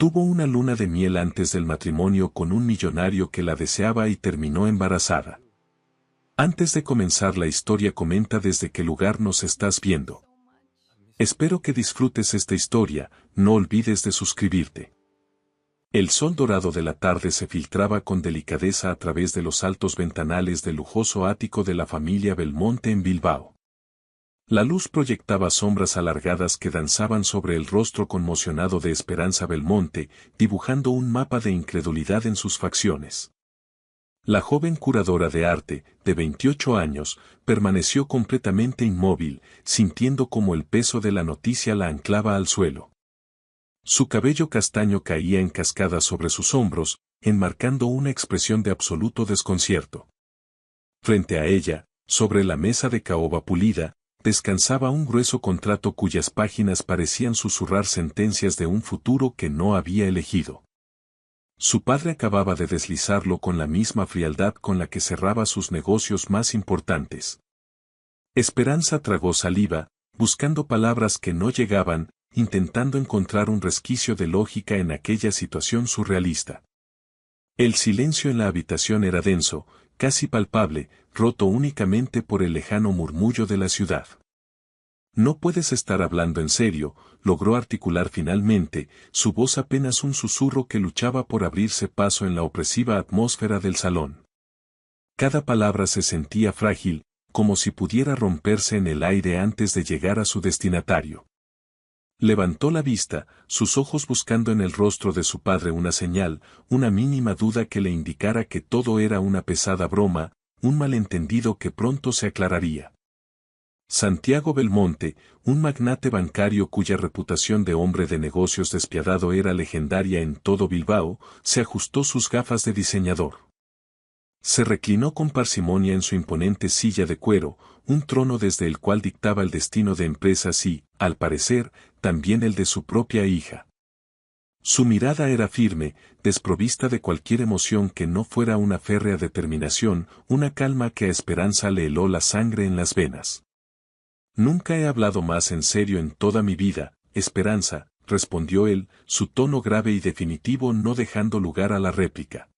Tuvo una luna de miel antes del matrimonio con un millonario que la deseaba y terminó embarazada. Antes de comenzar la historia comenta desde qué lugar nos estás viendo. Espero que disfrutes esta historia, no olvides de suscribirte. El sol dorado de la tarde se filtraba con delicadeza a través de los altos ventanales del lujoso ático de la familia Belmonte en Bilbao. La luz proyectaba sombras alargadas que danzaban sobre el rostro conmocionado de Esperanza Belmonte, dibujando un mapa de incredulidad en sus facciones. La joven curadora de arte, de 28 años, permaneció completamente inmóvil, sintiendo como el peso de la noticia la anclaba al suelo. Su cabello castaño caía en cascada sobre sus hombros, enmarcando una expresión de absoluto desconcierto. Frente a ella, sobre la mesa de caoba pulida, descansaba un grueso contrato cuyas páginas parecían susurrar sentencias de un futuro que no había elegido. Su padre acababa de deslizarlo con la misma frialdad con la que cerraba sus negocios más importantes. Esperanza tragó saliva, buscando palabras que no llegaban, intentando encontrar un resquicio de lógica en aquella situación surrealista. El silencio en la habitación era denso, casi palpable, roto únicamente por el lejano murmullo de la ciudad. No puedes estar hablando en serio, logró articular finalmente, su voz apenas un susurro que luchaba por abrirse paso en la opresiva atmósfera del salón. Cada palabra se sentía frágil, como si pudiera romperse en el aire antes de llegar a su destinatario. Levantó la vista, sus ojos buscando en el rostro de su padre una señal, una mínima duda que le indicara que todo era una pesada broma, un malentendido que pronto se aclararía. Santiago Belmonte, un magnate bancario cuya reputación de hombre de negocios despiadado era legendaria en todo Bilbao, se ajustó sus gafas de diseñador. Se reclinó con parsimonia en su imponente silla de cuero, un trono desde el cual dictaba el destino de empresas y, al parecer, también el de su propia hija. Su mirada era firme, desprovista de cualquier emoción que no fuera una férrea determinación, una calma que a Esperanza le heló la sangre en las venas. Nunca he hablado más en serio en toda mi vida, Esperanza, respondió él, su tono grave y definitivo no dejando lugar a la réplica.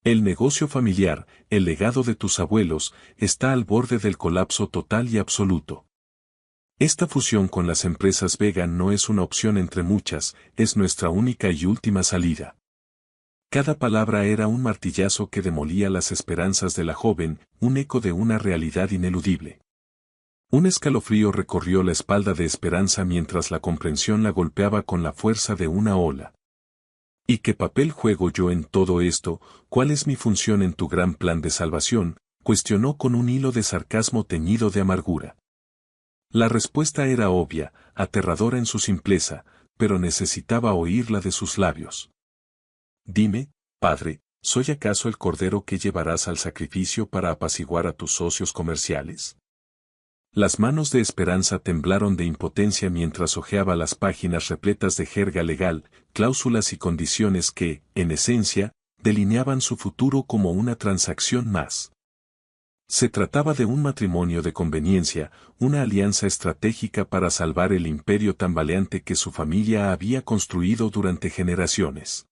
El negocio familiar, el legado de tus abuelos, está al borde del colapso total y absoluto. Esta fusión con las empresas Vega no es una opción entre muchas, es nuestra única y última salida. Cada palabra era un martillazo que demolía las esperanzas de la joven, un eco de una realidad ineludible. Un escalofrío recorrió la espalda de Esperanza mientras la comprensión la golpeaba con la fuerza de una ola. ¿Y qué papel juego yo en todo esto? ¿Cuál es mi función en tu gran plan de salvación?, cuestionó con un hilo de sarcasmo teñido de amargura. La respuesta era obvia, aterradora en su simpleza, pero necesitaba oírla de sus labios. Dime, padre, ¿soy acaso el cordero que llevarás al sacrificio para apaciguar a tus socios comerciales? Las manos de Esperanza temblaron de impotencia mientras hojeaba las páginas repletas de jerga legal, cláusulas y condiciones que, en esencia, delineaban su futuro como una transacción más. Se trataba de un matrimonio de conveniencia, una alianza estratégica para salvar el imperio tambaleante que su familia había construido durante generaciones.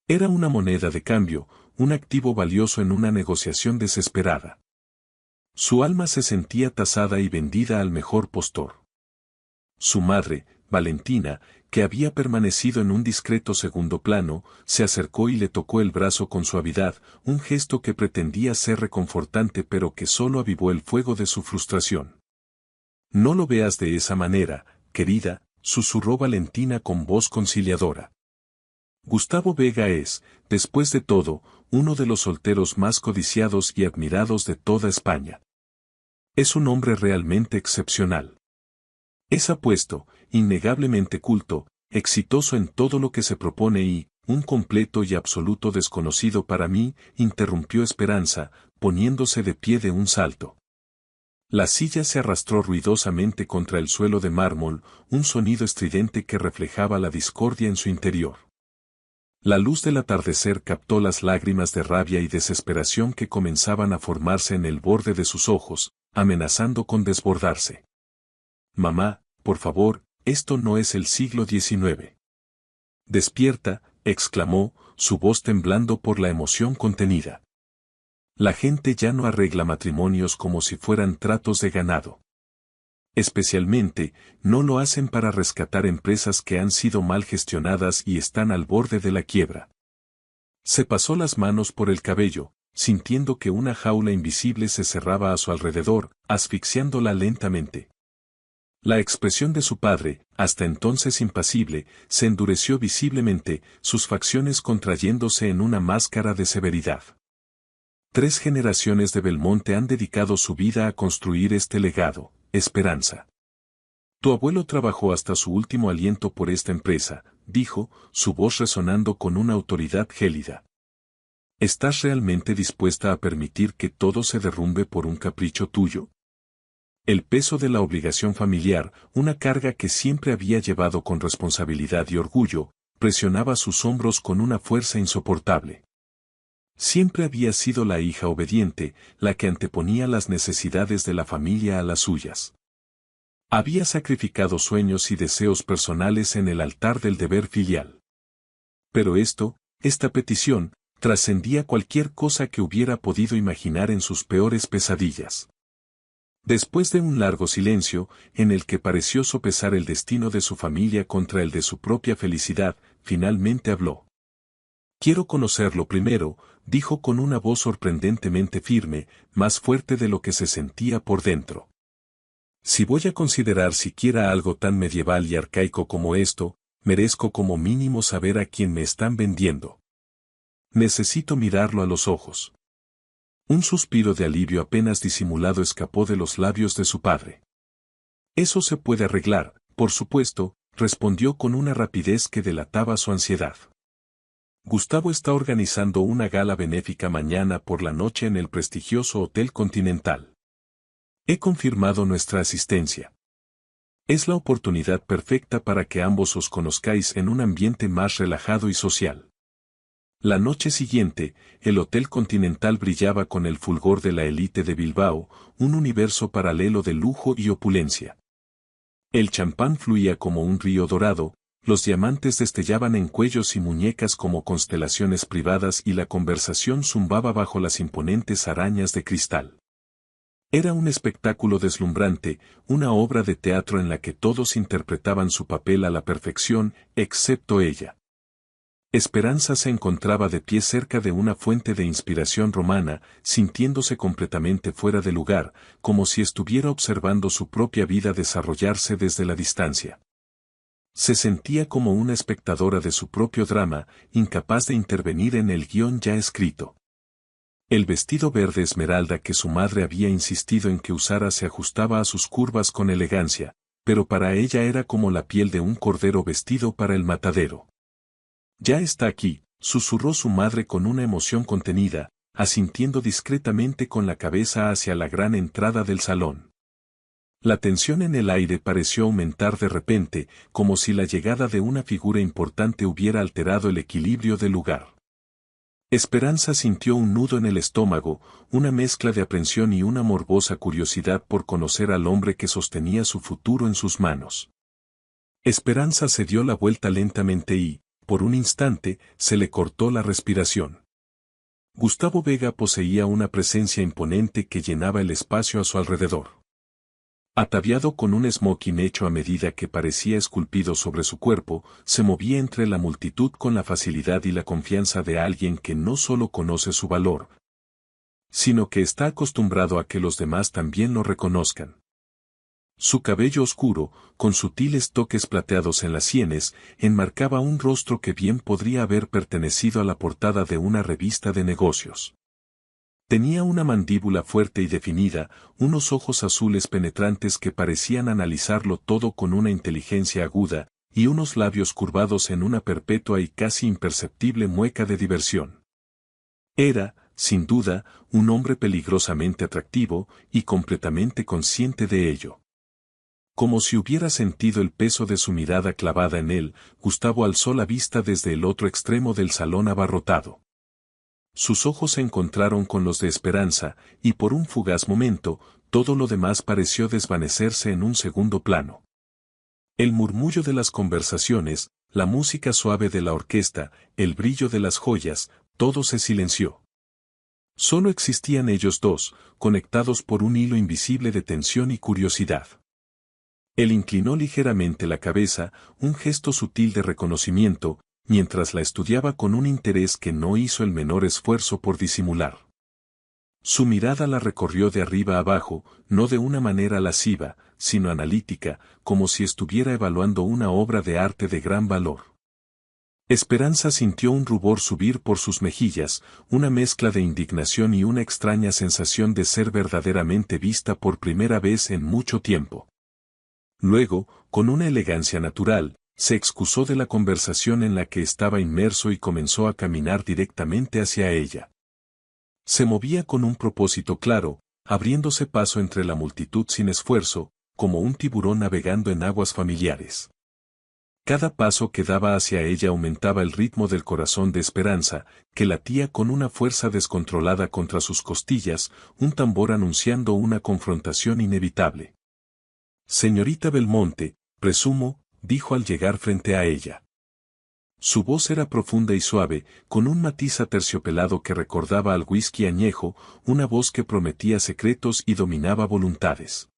Era una moneda de cambio, un activo valioso en una negociación desesperada. Su alma se sentía tasada y vendida al mejor postor. Su madre, Valentina, que había permanecido en un discreto segundo plano, se acercó y le tocó el brazo con suavidad, un gesto que pretendía ser reconfortante pero que solo avivó el fuego de su frustración. No lo veas de esa manera, querida, susurró Valentina con voz conciliadora. Gustavo Vega es, después de todo, uno de los solteros más codiciados y admirados de toda España. Es un hombre realmente excepcional. Es apuesto, innegablemente culto, exitoso en todo lo que se propone y, un completo y absoluto desconocido para mí, interrumpió Esperanza, poniéndose de pie de un salto. La silla se arrastró ruidosamente contra el suelo de mármol, un sonido estridente que reflejaba la discordia en su interior. La luz del atardecer captó las lágrimas de rabia y desesperación que comenzaban a formarse en el borde de sus ojos, amenazando con desbordarse. Mamá, por favor, esto no es el siglo XIX. Despierta, exclamó, su voz temblando por la emoción contenida. La gente ya no arregla matrimonios como si fueran tratos de ganado. Especialmente, no lo hacen para rescatar empresas que han sido mal gestionadas y están al borde de la quiebra. Se pasó las manos por el cabello, sintiendo que una jaula invisible se cerraba a su alrededor, asfixiándola lentamente. La expresión de su padre, hasta entonces impasible, se endureció visiblemente, sus facciones contrayéndose en una máscara de severidad. 3 generaciones de Belmonte han dedicado su vida a construir este legado, Esperanza. Tu abuelo trabajó hasta su último aliento por esta empresa, dijo, su voz resonando con una autoridad gélida. ¿Estás realmente dispuesta a permitir que todo se derrumbe por un capricho tuyo? El peso de la obligación familiar, una carga que siempre había llevado con responsabilidad y orgullo, presionaba sus hombros con una fuerza insoportable. Siempre había sido la hija obediente, la que anteponía las necesidades de la familia a las suyas. Había sacrificado sueños y deseos personales en el altar del deber filial. Pero esta petición, trascendía cualquier cosa que hubiera podido imaginar en sus peores pesadillas. Después de un largo silencio, en el que pareció sopesar el destino de su familia contra el de su propia felicidad, finalmente habló. Quiero conocerlo primero, dijo con una voz sorprendentemente firme, más fuerte de lo que se sentía por dentro. Si voy a considerar siquiera algo tan medieval y arcaico como esto, merezco como mínimo saber a quién me están vendiendo. Necesito mirarlo a los ojos. Un suspiro de alivio apenas disimulado escapó de los labios de su padre. Eso se puede arreglar, por supuesto, respondió con una rapidez que delataba su ansiedad. Gustavo está organizando una gala benéfica mañana por la noche en el prestigioso Hotel Continental. He confirmado nuestra asistencia. Es la oportunidad perfecta para que ambos os conozcáis en un ambiente más relajado y social. La noche siguiente, el Hotel Continental brillaba con el fulgor de la élite de Bilbao, un universo paralelo de lujo y opulencia. El champán fluía como un río dorado, los diamantes destellaban en cuellos y muñecas como constelaciones privadas y la conversación zumbaba bajo las imponentes arañas de cristal. Era un espectáculo deslumbrante, una obra de teatro en la que todos interpretaban su papel a la perfección, excepto ella. Esperanza se encontraba de pie cerca de una fuente de inspiración romana, sintiéndose completamente fuera de lugar, como si estuviera observando su propia vida desarrollarse desde la distancia. Se sentía como una espectadora de su propio drama, incapaz de intervenir en el guión ya escrito. El vestido verde esmeralda que su madre había insistido en que usara se ajustaba a sus curvas con elegancia, pero para ella era como la piel de un cordero vestido para el matadero. Ya está aquí, susurró su madre con una emoción contenida, asintiendo discretamente con la cabeza hacia la gran entrada del salón. La tensión en el aire pareció aumentar de repente, como si la llegada de una figura importante hubiera alterado el equilibrio del lugar. Esperanza sintió un nudo en el estómago, una mezcla de aprensión y una morbosa curiosidad por conocer al hombre que sostenía su futuro en sus manos. Esperanza se dio la vuelta lentamente y, por un instante, se le cortó la respiración. Gustavo Vega poseía una presencia imponente que llenaba el espacio a su alrededor. Ataviado con un smoking hecho a medida que parecía esculpido sobre su cuerpo, se movía entre la multitud con la facilidad y la confianza de alguien que no solo conoce su valor, sino que está acostumbrado a que los demás también lo reconozcan. Su cabello oscuro, con sutiles toques plateados en las sienes, enmarcaba un rostro que bien podría haber pertenecido a la portada de una revista de negocios. Tenía una mandíbula fuerte y definida, unos ojos azules penetrantes que parecían analizarlo todo con una inteligencia aguda, y unos labios curvados en una perpetua y casi imperceptible mueca de diversión. Era, sin duda, un hombre peligrosamente atractivo, y completamente consciente de ello. Como si hubiera sentido el peso de su mirada clavada en él, Gustavo alzó la vista desde el otro extremo del salón abarrotado. Sus ojos se encontraron con los de Esperanza, y por un fugaz momento, todo lo demás pareció desvanecerse en un segundo plano. El murmullo de las conversaciones, la música suave de la orquesta, el brillo de las joyas, todo se silenció. Solo existían ellos dos, conectados por un hilo invisible de tensión y curiosidad. Él inclinó ligeramente la cabeza, un gesto sutil de reconocimiento, mientras la estudiaba con un interés que no hizo el menor esfuerzo por disimular. Su mirada la recorrió de arriba a abajo, no de una manera lasciva, sino analítica, como si estuviera evaluando una obra de arte de gran valor. Esperanza sintió un rubor subir por sus mejillas, una mezcla de indignación y una extraña sensación de ser verdaderamente vista por primera vez en mucho tiempo. Luego, con una elegancia natural, se excusó de la conversación en la que estaba inmerso y comenzó a caminar directamente hacia ella. Se movía con un propósito claro, abriéndose paso entre la multitud sin esfuerzo, como un tiburón navegando en aguas familiares. Cada paso que daba hacia ella aumentaba el ritmo del corazón de Esperanza, que latía con una fuerza descontrolada contra sus costillas, un tambor anunciando una confrontación inevitable. «Señorita Belmonte, presumo», dijo al llegar frente a ella. Su voz era profunda y suave, con un matiz aterciopelado que recordaba al whisky añejo, una voz que prometía secretos y dominaba voluntades.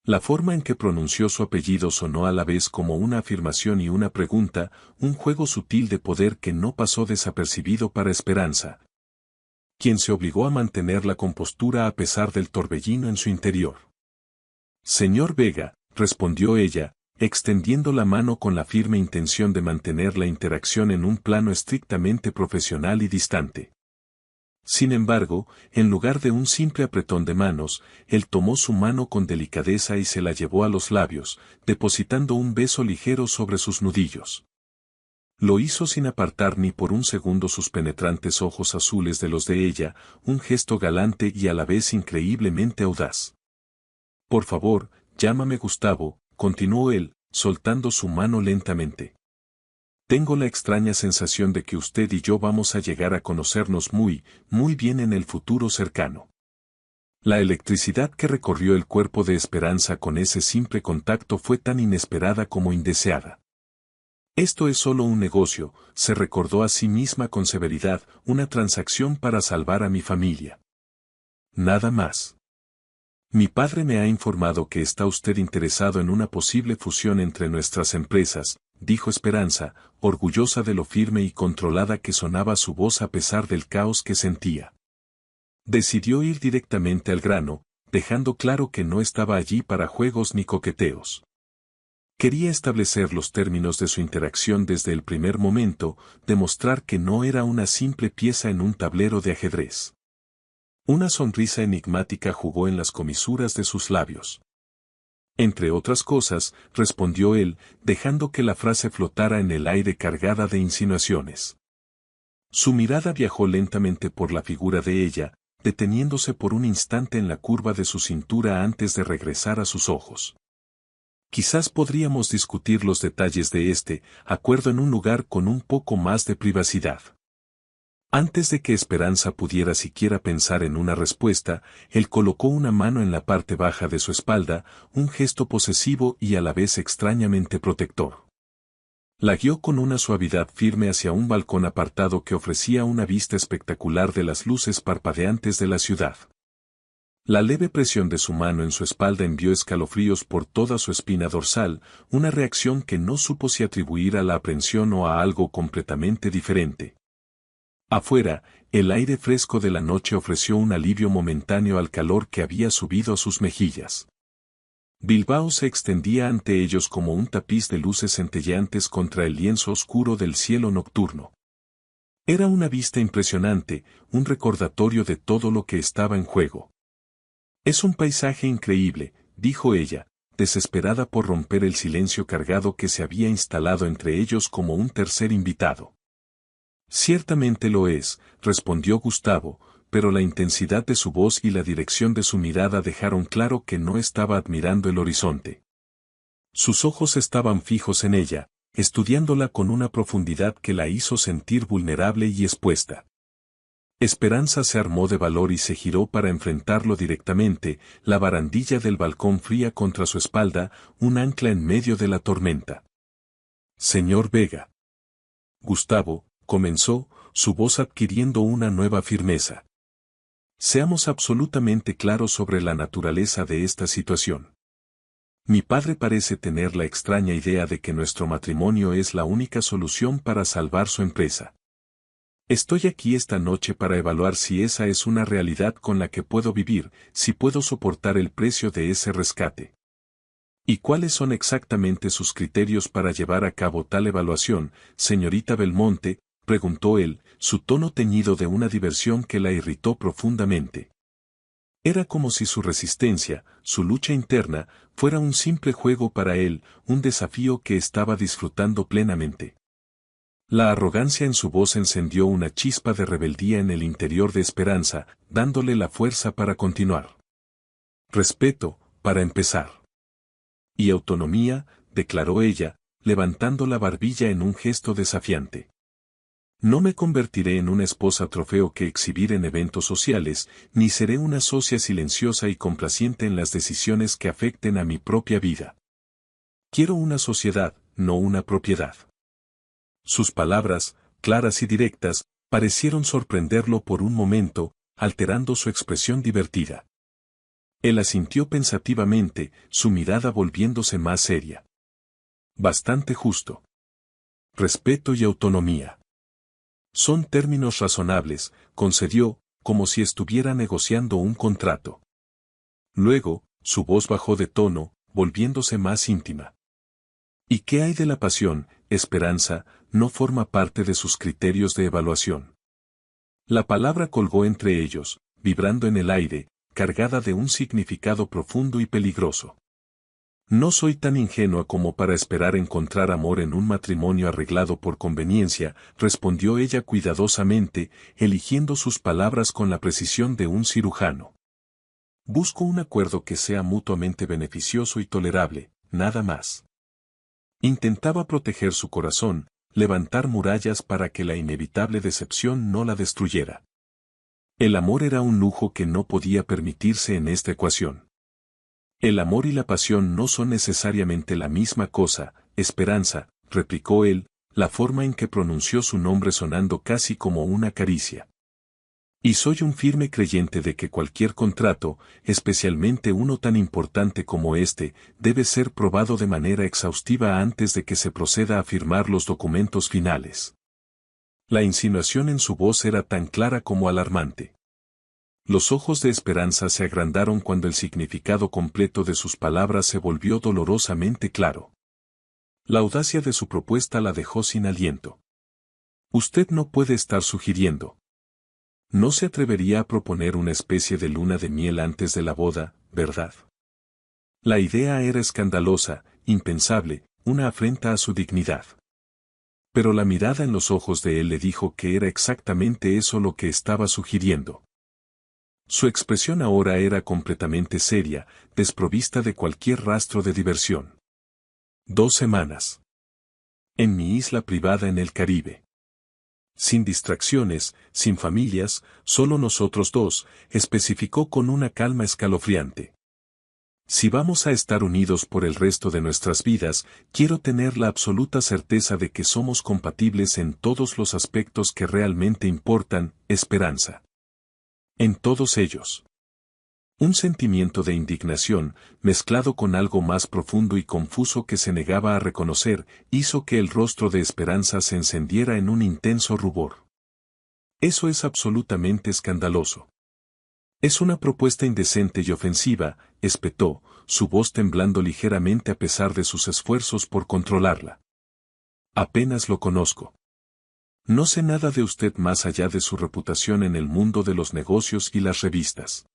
La forma en que pronunció su apellido sonó a la vez como una afirmación y una pregunta, un juego sutil de poder que no pasó desapercibido para Esperanza, quien se obligó a mantener la compostura a pesar del torbellino en su interior. «Señor Vega», respondió ella, extendiendo la mano con la firme intención de mantener la interacción en un plano estrictamente profesional y distante. Sin embargo, en lugar de un simple apretón de manos, él tomó su mano con delicadeza y se la llevó a los labios, depositando un beso ligero sobre sus nudillos. Lo hizo sin apartar ni por un segundo sus penetrantes ojos azules de los de ella, un gesto galante y a la vez increíblemente audaz. «Por favor, llámame Gustavo», continuó él, soltando su mano lentamente. «Tengo la extraña sensación de que usted y yo vamos a llegar a conocernos muy, muy bien en el futuro cercano». La electricidad que recorrió el cuerpo de Esperanza con ese simple contacto fue tan inesperada como indeseada. «Esto es solo un negocio», se recordó a sí misma con severidad, «una transacción para salvar a mi familia. Nada más. Mi padre me ha informado que está usted interesado en una posible fusión entre nuestras empresas», dijo Esperanza, orgullosa de lo firme y controlada que sonaba su voz a pesar del caos que sentía. Decidió ir directamente al grano, dejando claro que no estaba allí para juegos ni coqueteos. Quería establecer los términos de su interacción desde el primer momento, demostrar que no era una simple pieza en un tablero de ajedrez. Una sonrisa enigmática jugó en las comisuras de sus labios. «Entre otras cosas», respondió él, dejando que la frase flotara en el aire cargada de insinuaciones. Su mirada viajó lentamente por la figura de ella, deteniéndose por un instante en la curva de su cintura antes de regresar a sus ojos. «Quizás podríamos discutir los detalles de este acuerdo en un lugar con un poco más de privacidad». Antes de que Esperanza pudiera siquiera pensar en una respuesta, él colocó una mano en la parte baja de su espalda, un gesto posesivo y a la vez extrañamente protector. La guió con una suavidad firme hacia un balcón apartado que ofrecía una vista espectacular de las luces parpadeantes de la ciudad. La leve presión de su mano en su espalda envió escalofríos por toda su espina dorsal, una reacción que no supo si atribuir a la aprensión o a algo completamente diferente. Afuera, el aire fresco de la noche ofreció un alivio momentáneo al calor que había subido a sus mejillas. Bilbao se extendía ante ellos como un tapiz de luces centelleantes contra el lienzo oscuro del cielo nocturno. Era una vista impresionante, un recordatorio de todo lo que estaba en juego. «Es un paisaje increíble», dijo ella, desesperada por romper el silencio cargado que se había instalado entre ellos como un tercer invitado. «Ciertamente lo es», respondió Gustavo, pero la intensidad de su voz y la dirección de su mirada dejaron claro que no estaba admirando el horizonte. Sus ojos estaban fijos en ella, estudiándola con una profundidad que la hizo sentir vulnerable y expuesta. Esperanza se armó de valor y se giró para enfrentarlo directamente, la barandilla del balcón fría contra su espalda, un ancla en medio de la tormenta. Señor Vega. Gustavo, comenzó, su voz adquiriendo una nueva firmeza. Seamos absolutamente claros sobre la naturaleza de esta situación. Mi padre parece tener la extraña idea de que nuestro matrimonio es la única solución para salvar su empresa. Estoy aquí esta noche para evaluar si esa es una realidad con la que puedo vivir, si puedo soportar el precio de ese rescate. ¿Y cuáles son exactamente sus criterios para llevar a cabo tal evaluación, señorita Belmonte?, preguntó él, su tono teñido de una diversión que la irritó profundamente. Era como si su resistencia, su lucha interna, fuera un simple juego para él, un desafío que estaba disfrutando plenamente. La arrogancia en su voz encendió una chispa de rebeldía en el interior de Esperanza, dándole la fuerza para continuar. Respeto, para empezar. Y autonomía, declaró ella, levantando la barbilla en un gesto desafiante. No me convertiré en una esposa trofeo que exhibir en eventos sociales, ni seré una socia silenciosa y complaciente en las decisiones que afecten a mi propia vida. Quiero una sociedad, no una propiedad. Sus palabras, claras y directas, parecieron sorprenderlo por un momento, alterando su expresión divertida. Él asintió pensativamente, su mirada volviéndose más seria. Bastante justo. Respeto y autonomía. Son términos razonables, concedió, como si estuviera negociando un contrato. Luego, su voz bajó de tono, volviéndose más íntima. ¿Y qué hay de la pasión, Esperanza? No forma parte de sus criterios de evaluación. La palabra colgó entre ellos, vibrando en el aire, cargada de un significado profundo y peligroso. No soy tan ingenua como para esperar encontrar amor en un matrimonio arreglado por conveniencia, respondió ella cuidadosamente, eligiendo sus palabras con la precisión de un cirujano. Busco un acuerdo que sea mutuamente beneficioso y tolerable, nada más. Intentaba proteger su corazón, levantar murallas para que la inevitable decepción no la destruyera. El amor era un lujo que no podía permitirse en esta ecuación. El amor y la pasión no son necesariamente la misma cosa, Esperanza, replicó él, la forma en que pronunció su nombre sonando casi como una caricia. Y soy un firme creyente de que cualquier contrato, especialmente uno tan importante como este, debe ser probado de manera exhaustiva antes de que se proceda a firmar los documentos finales. La insinuación en su voz era tan clara como alarmante. Los ojos de Esperanza se agrandaron cuando el significado completo de sus palabras se volvió dolorosamente claro. La audacia de su propuesta la dejó sin aliento. Usted no puede estar sugiriendo. No se atrevería a proponer una especie de luna de miel antes de la boda, ¿verdad? La idea era escandalosa, impensable, una afrenta a su dignidad. Pero la mirada en los ojos de él le dijo que era exactamente eso lo que estaba sugiriendo. Su expresión ahora era completamente seria, desprovista de cualquier rastro de diversión. 2 semanas. En mi isla privada en el Caribe. Sin distracciones, sin familias, solo nosotros dos, especificó con una calma escalofriante. Si vamos a estar unidos por el resto de nuestras vidas, quiero tener la absoluta certeza de que somos compatibles en todos los aspectos que realmente importan, Esperanza. En todos ellos. Un sentimiento de indignación, mezclado con algo más profundo y confuso que se negaba a reconocer, hizo que el rostro de Esperanza se encendiera en un intenso rubor. Eso es absolutamente escandaloso. Es una propuesta indecente y ofensiva, espetó, su voz temblando ligeramente a pesar de sus esfuerzos por controlarla. Apenas lo conozco. No sé nada de usted más allá de su reputación en el mundo de los negocios y las revistas.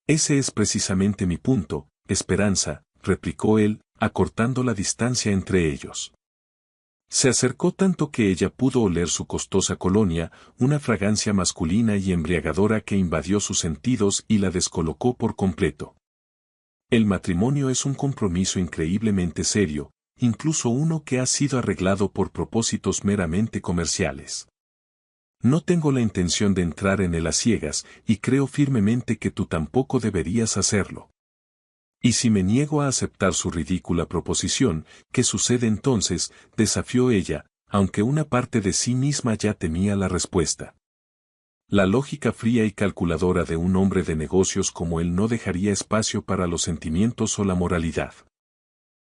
Ese es precisamente mi punto, Esperanza, replicó él, acortando la distancia entre ellos. Se acercó tanto que ella pudo oler su costosa colonia, una fragancia masculina y embriagadora que invadió sus sentidos y la descolocó por completo. El matrimonio es un compromiso increíblemente serio, incluso uno que ha sido arreglado por propósitos meramente comerciales. No tengo la intención de entrar en él a ciegas, y creo firmemente que tú tampoco deberías hacerlo. Y si me niego a aceptar su ridícula proposición, ¿qué sucede entonces?, desafió ella, aunque una parte de sí misma ya temía la respuesta. La lógica fría y calculadora de un hombre de negocios como él no dejaría espacio para los sentimientos o la moralidad.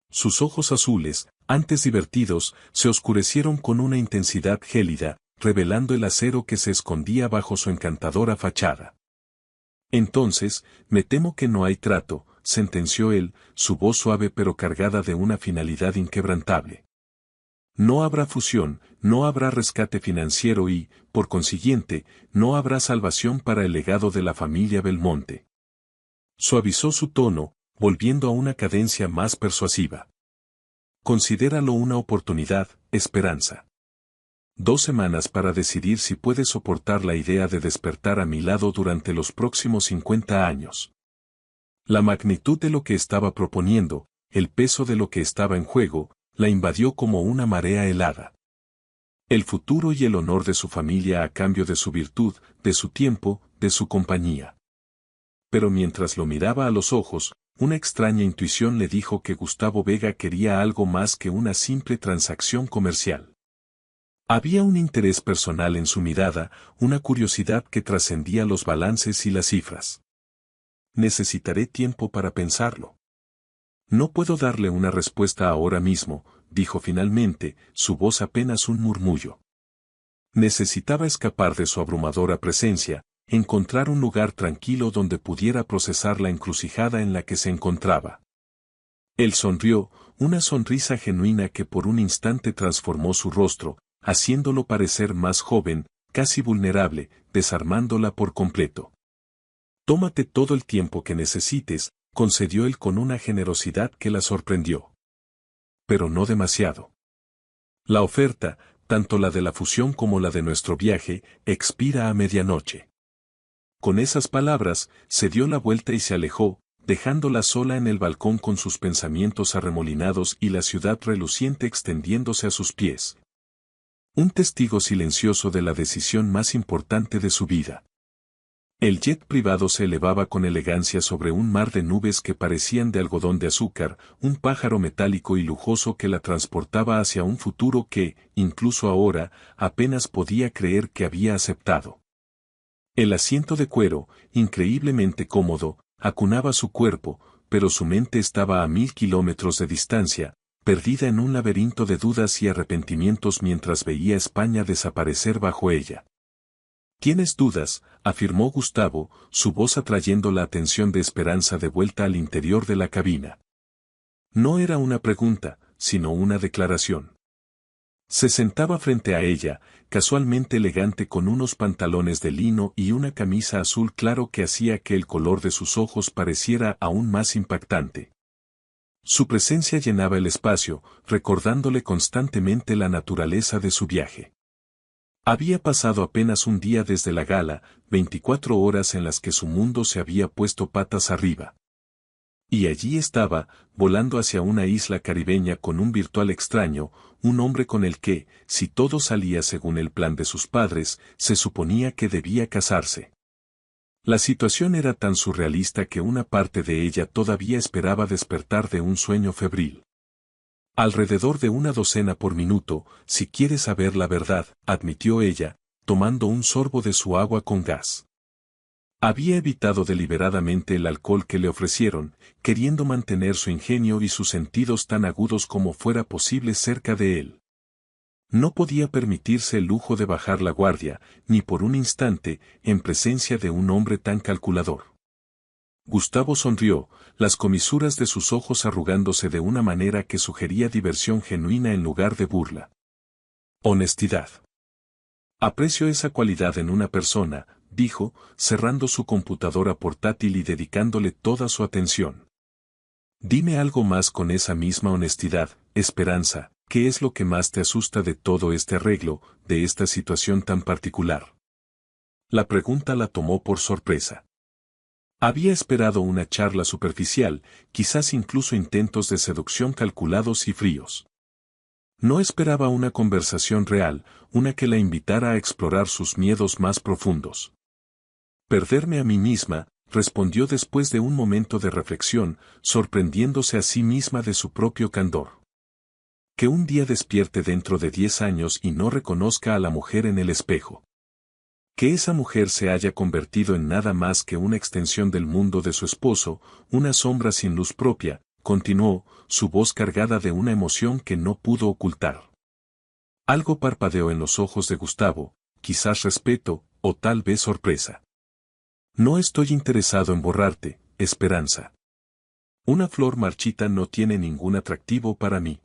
Sus ojos azules, antes divertidos, se oscurecieron con una intensidad gélida, revelando el acero que se escondía bajo su encantadora fachada. Entonces, me temo que no hay trato, sentenció él, su voz suave pero cargada de una finalidad inquebrantable. No habrá fusión, no habrá rescate financiero y, por consiguiente, no habrá salvación para el legado de la familia Belmonte. Suavizó su tono, volviendo a una cadencia más persuasiva. Considéralo una oportunidad, Esperanza. 2 semanas para decidir si puedes soportar la idea de despertar a mi lado durante los próximos 50 años. La magnitud de lo que estaba proponiendo, el peso de lo que estaba en juego, la invadió como una marea helada. El futuro y el honor de su familia a cambio de su virtud, de su tiempo, de su compañía. Pero mientras lo miraba a los ojos, una extraña intuición le dijo que Gustavo Vega quería algo más que una simple transacción comercial. Había un interés personal en su mirada, una curiosidad que trascendía los balances y las cifras. Necesitaré tiempo para pensarlo. No puedo darle una respuesta ahora mismo, dijo finalmente, su voz apenas un murmullo. Necesitaba escapar de su abrumadora presencia, encontrar un lugar tranquilo donde pudiera procesar la encrucijada en la que se encontraba. Él sonrió, una sonrisa genuina que por un instante transformó su rostro, haciéndolo parecer más joven, casi vulnerable, desarmándola por completo. Tómate todo el tiempo que necesites, concedió él con una generosidad que la sorprendió. Pero no demasiado. La oferta, tanto la de la fusión como la de nuestro viaje, expira a medianoche. Con esas palabras, se dio la vuelta y se alejó, dejándola sola en el balcón con sus pensamientos arremolinados y la ciudad reluciente extendiéndose a sus pies. Un testigo silencioso de la decisión más importante de su vida. El jet privado se elevaba con elegancia sobre un mar de nubes que parecían de algodón de azúcar, un pájaro metálico y lujoso que la transportaba hacia un futuro que, incluso ahora, apenas podía creer que había aceptado. El asiento de cuero, increíblemente cómodo, acunaba su cuerpo, pero su mente estaba a 1000 kilómetros de distancia, perdida en un laberinto de dudas y arrepentimientos mientras veía España desaparecer bajo ella. ¿Tienes dudas?, afirmó Gustavo, su voz atrayendo la atención de Esperanza de vuelta al interior de la cabina. No era una pregunta, sino una declaración. Se sentaba frente a ella, casualmente elegante con unos pantalones de lino y una camisa azul claro que hacía que el color de sus ojos pareciera aún más impactante. Su presencia llenaba el espacio, recordándole constantemente la naturaleza de su viaje. Había pasado apenas un día desde la gala, 24 horas en las que su mundo se había puesto patas arriba. Y allí estaba, volando hacia una isla caribeña con un virtual extraño, un hombre con el que, si todo salía según el plan de sus padres, se suponía que debía casarse. La situación era tan surrealista que una parte de ella todavía esperaba despertar de un sueño febril. Alrededor de una docena por minuto, si quieres saber la verdad, admitió ella, tomando un sorbo de su agua con gas. Había evitado deliberadamente el alcohol que le ofrecieron, queriendo mantener su ingenio y sus sentidos tan agudos como fuera posible cerca de él. No podía permitirse el lujo de bajar la guardia, ni por un instante, en presencia de un hombre tan calculador. Gustavo sonrió, las comisuras de sus ojos arrugándose de una manera que sugería diversión genuina en lugar de burla. Honestidad. Aprecio esa cualidad en una persona, dijo, cerrando su computadora portátil y dedicándole toda su atención. Dime algo más con esa misma honestidad, Esperanza, ¿qué es lo que más te asusta de todo este arreglo, de esta situación tan particular? La pregunta la tomó por sorpresa. Había esperado una charla superficial, quizás incluso intentos de seducción calculados y fríos. No esperaba una conversación real, una que la invitara a explorar sus miedos más profundos. Perderme a mí misma, respondió después de un momento de reflexión, sorprendiéndose a sí misma de su propio candor. Que un día despierte dentro de 10 años y no reconozca a la mujer en el espejo. Que esa mujer se haya convertido en nada más que una extensión del mundo de su esposo, una sombra sin luz propia, continuó, su voz cargada de una emoción que no pudo ocultar. Algo parpadeó en los ojos de Gustavo, quizás respeto, o tal vez sorpresa. No estoy interesado en borrarte, Esperanza. Una flor marchita no tiene ningún atractivo para mí.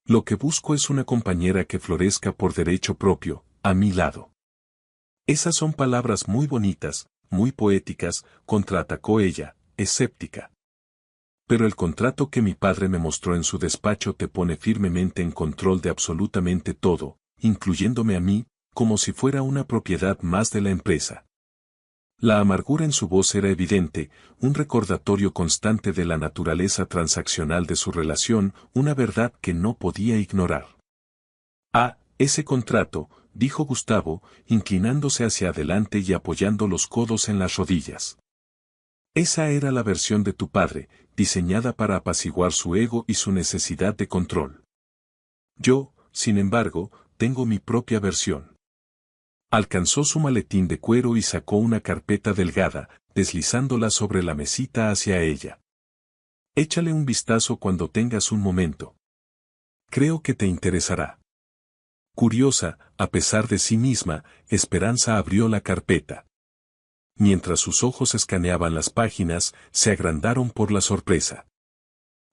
Lo que busco es una compañera que florezca por derecho propio, a mi lado. Esas son palabras muy bonitas, muy poéticas, contraatacó ella, escéptica. Pero el contrato que mi padre me mostró en su despacho te pone firmemente en control de absolutamente todo, incluyéndome a mí, como si fuera una propiedad más de la empresa. La amargura en su voz era evidente, un recordatorio constante de la naturaleza transaccional de su relación, una verdad que no podía ignorar. Ah, ese contrato, dijo Gustavo, inclinándose hacia adelante y apoyando los codos en las rodillas. Esa era la versión de tu padre, diseñada para apaciguar su ego y su necesidad de control. Yo, sin embargo, tengo mi propia versión. Alcanzó su maletín de cuero y sacó una carpeta delgada, deslizándola sobre la mesita hacia ella. Échale un vistazo cuando tengas un momento. Creo que te interesará. Curiosa, a pesar de sí misma, Esperanza abrió la carpeta. Mientras sus ojos escaneaban las páginas, se agrandaron por la sorpresa.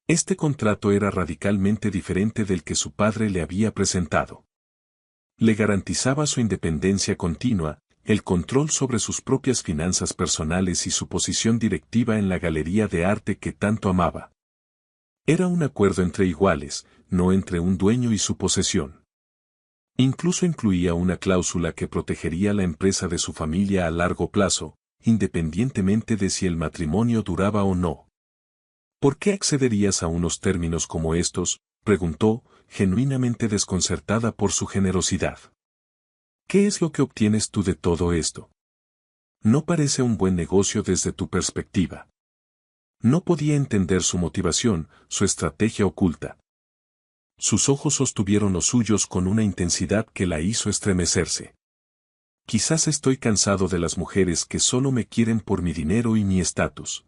Este contrato era radicalmente diferente del que su padre le había presentado. Le garantizaba su independencia continua, el control sobre sus propias finanzas personales y su posición directiva en la galería de arte que tanto amaba. Era un acuerdo entre iguales, no entre un dueño y su posesión. Incluso incluía una cláusula que protegería la empresa de su familia a largo plazo, independientemente de si el matrimonio duraba o no. ¿Por qué accederías a unos términos como estos?, preguntó, genuinamente desconcertada por su generosidad. ¿Qué es lo que obtienes tú de todo esto? No parece un buen negocio desde tu perspectiva. No podía entender su motivación, su estrategia oculta. Sus ojos sostuvieron los suyos con una intensidad que la hizo estremecerse. Quizás estoy cansado de las mujeres que solo me quieren por mi dinero y mi estatus.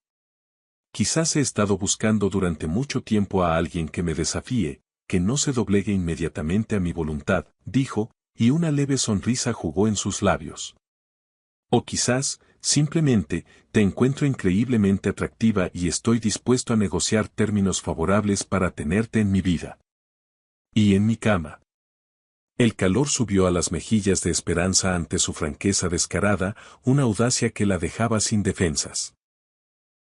Quizás he estado buscando durante mucho tiempo a alguien que me desafíe, que no se doblegue inmediatamente a mi voluntad, dijo, y una leve sonrisa jugó en sus labios. O quizás, simplemente, te encuentro increíblemente atractiva y estoy dispuesto a negociar términos favorables para tenerte en mi vida. Y en mi cama. El calor subió a las mejillas de Esperanza ante su franqueza descarada, una audacia que la dejaba sin defensas.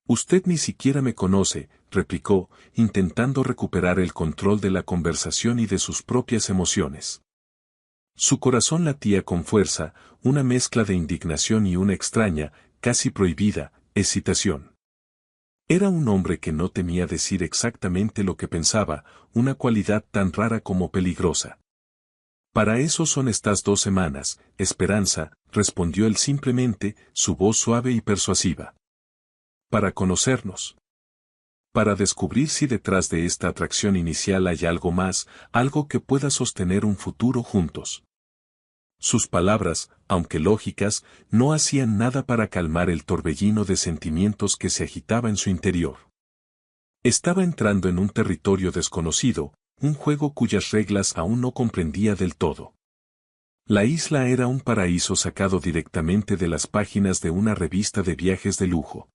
Usted ni siquiera me conoce, replicó, intentando recuperar el control de la conversación y de sus propias emociones. Su corazón latía con fuerza, una mezcla de indignación y una extraña, casi prohibida, excitación. Era un hombre que no temía decir exactamente lo que pensaba, una cualidad tan rara como peligrosa. Para eso son estas 2 semanas, Esperanza, respondió él simplemente, su voz suave y persuasiva. Para conocernos. Para descubrir si detrás de esta atracción inicial hay algo más, algo que pueda sostener un futuro juntos. Sus palabras, aunque lógicas, no hacían nada para calmar el torbellino de sentimientos que se agitaba en su interior. Estaba entrando en un territorio desconocido, un juego cuyas reglas aún no comprendía del todo. La isla era un paraíso sacado directamente de las páginas de una revista de viajes de lujo.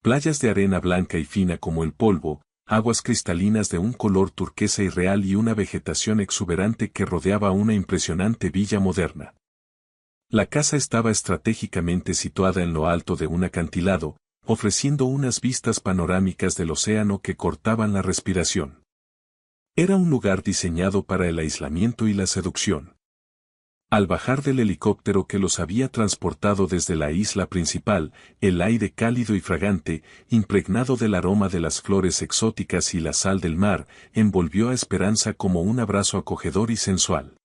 Playas de arena blanca y fina como el polvo, aguas cristalinas de un color turquesa irreal y una vegetación exuberante que rodeaba una impresionante villa moderna. La casa estaba estratégicamente situada en lo alto de un acantilado, ofreciendo unas vistas panorámicas del océano que cortaban la respiración. Era un lugar diseñado para el aislamiento y la seducción. Al bajar del helicóptero que los había transportado desde la isla principal, el aire cálido y fragante, impregnado del aroma de las flores exóticas y la sal del mar, envolvió a Esperanza como un abrazo acogedor y sensual.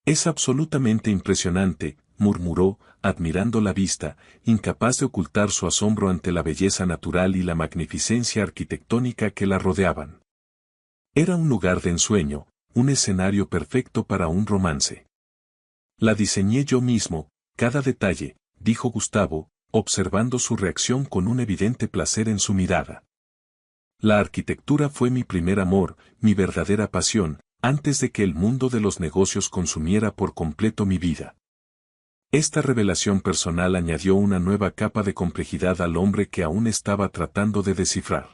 Es absolutamente impresionante, murmuró, admirando la vista, incapaz de ocultar su asombro ante la belleza natural y la magnificencia arquitectónica que la rodeaban. Era un lugar de ensueño, un escenario perfecto para un romance. La diseñé yo mismo, cada detalle, dijo Gustavo, observando su reacción con un evidente placer en su mirada. La arquitectura fue mi primer amor, mi verdadera pasión, antes de que el mundo de los negocios consumiera por completo mi vida. Esta revelación personal añadió una nueva capa de complejidad al hombre que aún estaba tratando de descifrar.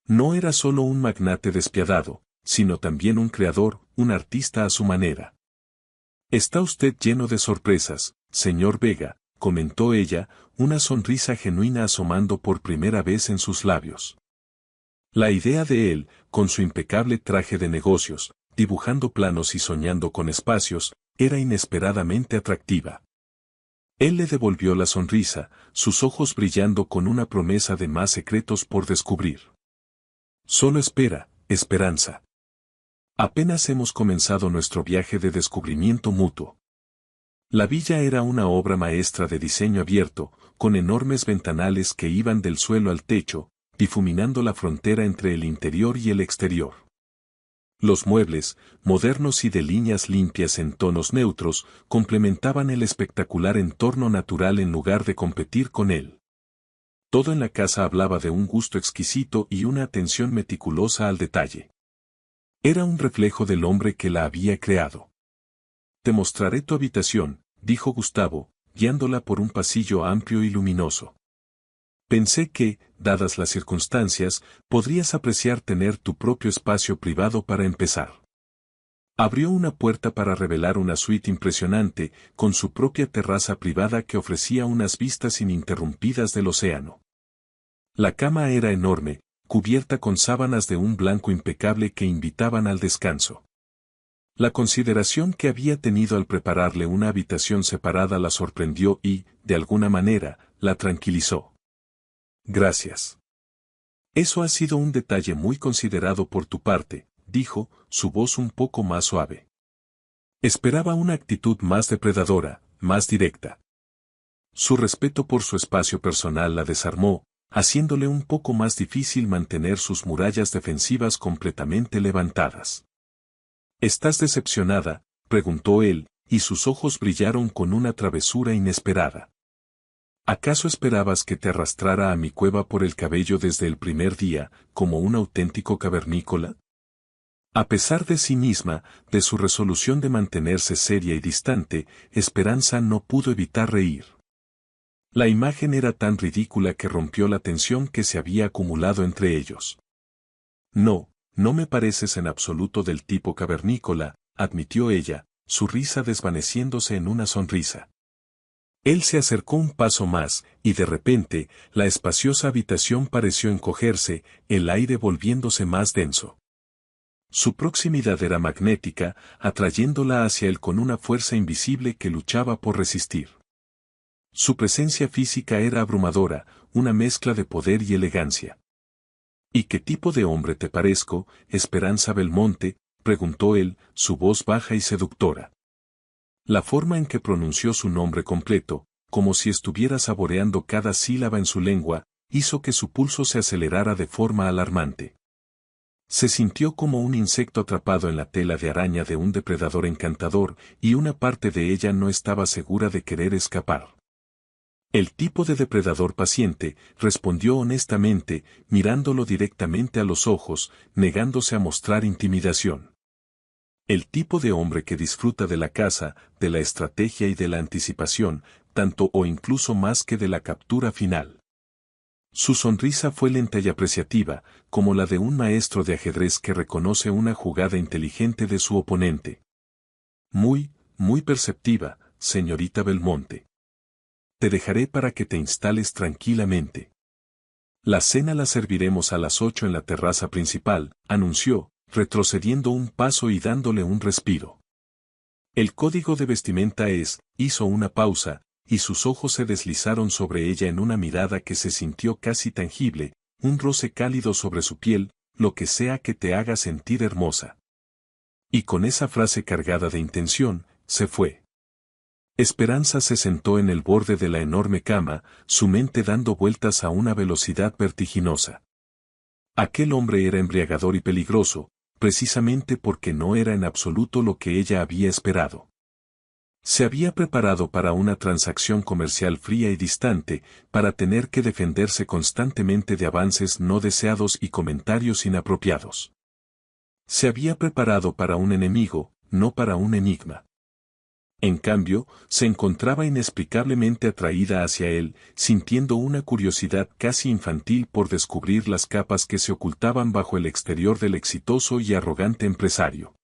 No era solo un magnate despiadado, sino también un creador, un artista a su manera. Está usted lleno de sorpresas, señor Vega, comentó ella, una sonrisa genuina asomando por primera vez en sus labios. La idea de él, con su impecable traje de negocios, dibujando planos y soñando con espacios, era inesperadamente atractiva. Él le devolvió la sonrisa, sus ojos brillando con una promesa de más secretos por descubrir. Solo espera, Esperanza. Apenas hemos comenzado nuestro viaje de descubrimiento mutuo. La villa era una obra maestra de diseño abierto, con enormes ventanales que iban del suelo al techo, difuminando la frontera entre el interior y el exterior. Los muebles, modernos y de líneas limpias en tonos neutros, complementaban el espectacular entorno natural en lugar de competir con él. Todo en la casa hablaba de un gusto exquisito y una atención meticulosa al detalle. Era un reflejo del hombre que la había creado. Te mostraré tu habitación, dijo Gustavo, guiándola por un pasillo amplio y luminoso. Pensé que, dadas las circunstancias, podrías apreciar tener tu propio espacio privado para empezar. Abrió una puerta para revelar una suite impresionante, con su propia terraza privada que ofrecía unas vistas ininterrumpidas del océano. La cama era enorme, cubierta con sábanas de un blanco impecable que invitaban al descanso. La consideración que había tenido al prepararle una habitación separada la sorprendió y, de alguna manera, la tranquilizó. Gracias. Eso ha sido un detalle muy considerado por tu parte, dijo, su voz un poco más suave. Esperaba una actitud más depredadora, más directa. Su respeto por su espacio personal la desarmó, haciéndole un poco más difícil mantener sus murallas defensivas completamente levantadas. ¿Estás decepcionada?, preguntó él, y sus ojos brillaron con una travesura inesperada. ¿Acaso esperabas que te arrastrara a mi cueva por el cabello desde el primer día, como un auténtico cavernícola? A pesar de sí misma, de su resolución de mantenerse seria y distante, Esperanza no pudo evitar reír. La imagen era tan ridícula que rompió la tensión que se había acumulado entre ellos. No, no me pareces en absoluto del tipo cavernícola, admitió ella, su risa desvaneciéndose en una sonrisa. Él se acercó un paso más, y de repente, la espaciosa habitación pareció encogerse, el aire volviéndose más denso. Su proximidad era magnética, atrayéndola hacia él con una fuerza invisible que luchaba por resistir. Su presencia física era abrumadora, una mezcla de poder y elegancia. ¿Y qué tipo de hombre te parezco, Esperanza Belmonte?, preguntó él, su voz baja y seductora. La forma en que pronunció su nombre completo, como si estuviera saboreando cada sílaba en su lengua, hizo que su pulso se acelerara de forma alarmante. Se sintió como un insecto atrapado en la tela de araña de un depredador encantador, y una parte de ella no estaba segura de querer escapar. El tipo de depredador paciente, respondió honestamente, mirándolo directamente a los ojos, negándose a mostrar intimidación. El tipo de hombre que disfruta de la caza, de la estrategia y de la anticipación, tanto o incluso más que de la captura final. Su sonrisa fue lenta y apreciativa, como la de un maestro de ajedrez que reconoce una jugada inteligente de su oponente. Muy, muy perceptiva, señorita Belmonte. Te dejaré para que te instales tranquilamente. La cena la serviremos a las 8 en la terraza principal, anunció, retrocediendo un paso y dándole un respiro. El código de vestimenta es, hizo una pausa, y sus ojos se deslizaron sobre ella en una mirada que se sintió casi tangible, un roce cálido sobre su piel, lo que sea que te haga sentir hermosa. Y con esa frase cargada de intención, se fue. Esperanza se sentó en el borde de la enorme cama, su mente dando vueltas a una velocidad vertiginosa. Aquel hombre era embriagador y peligroso, precisamente porque no era en absoluto lo que ella había esperado. Se había preparado para una transacción comercial fría y distante, para tener que defenderse constantemente de avances no deseados y comentarios inapropiados. Se había preparado para un enemigo, no para un enigma. En cambio, se encontraba inexplicablemente atraída hacia él, sintiendo una curiosidad casi infantil por descubrir las capas que se ocultaban bajo el exterior del exitoso y arrogante empresario.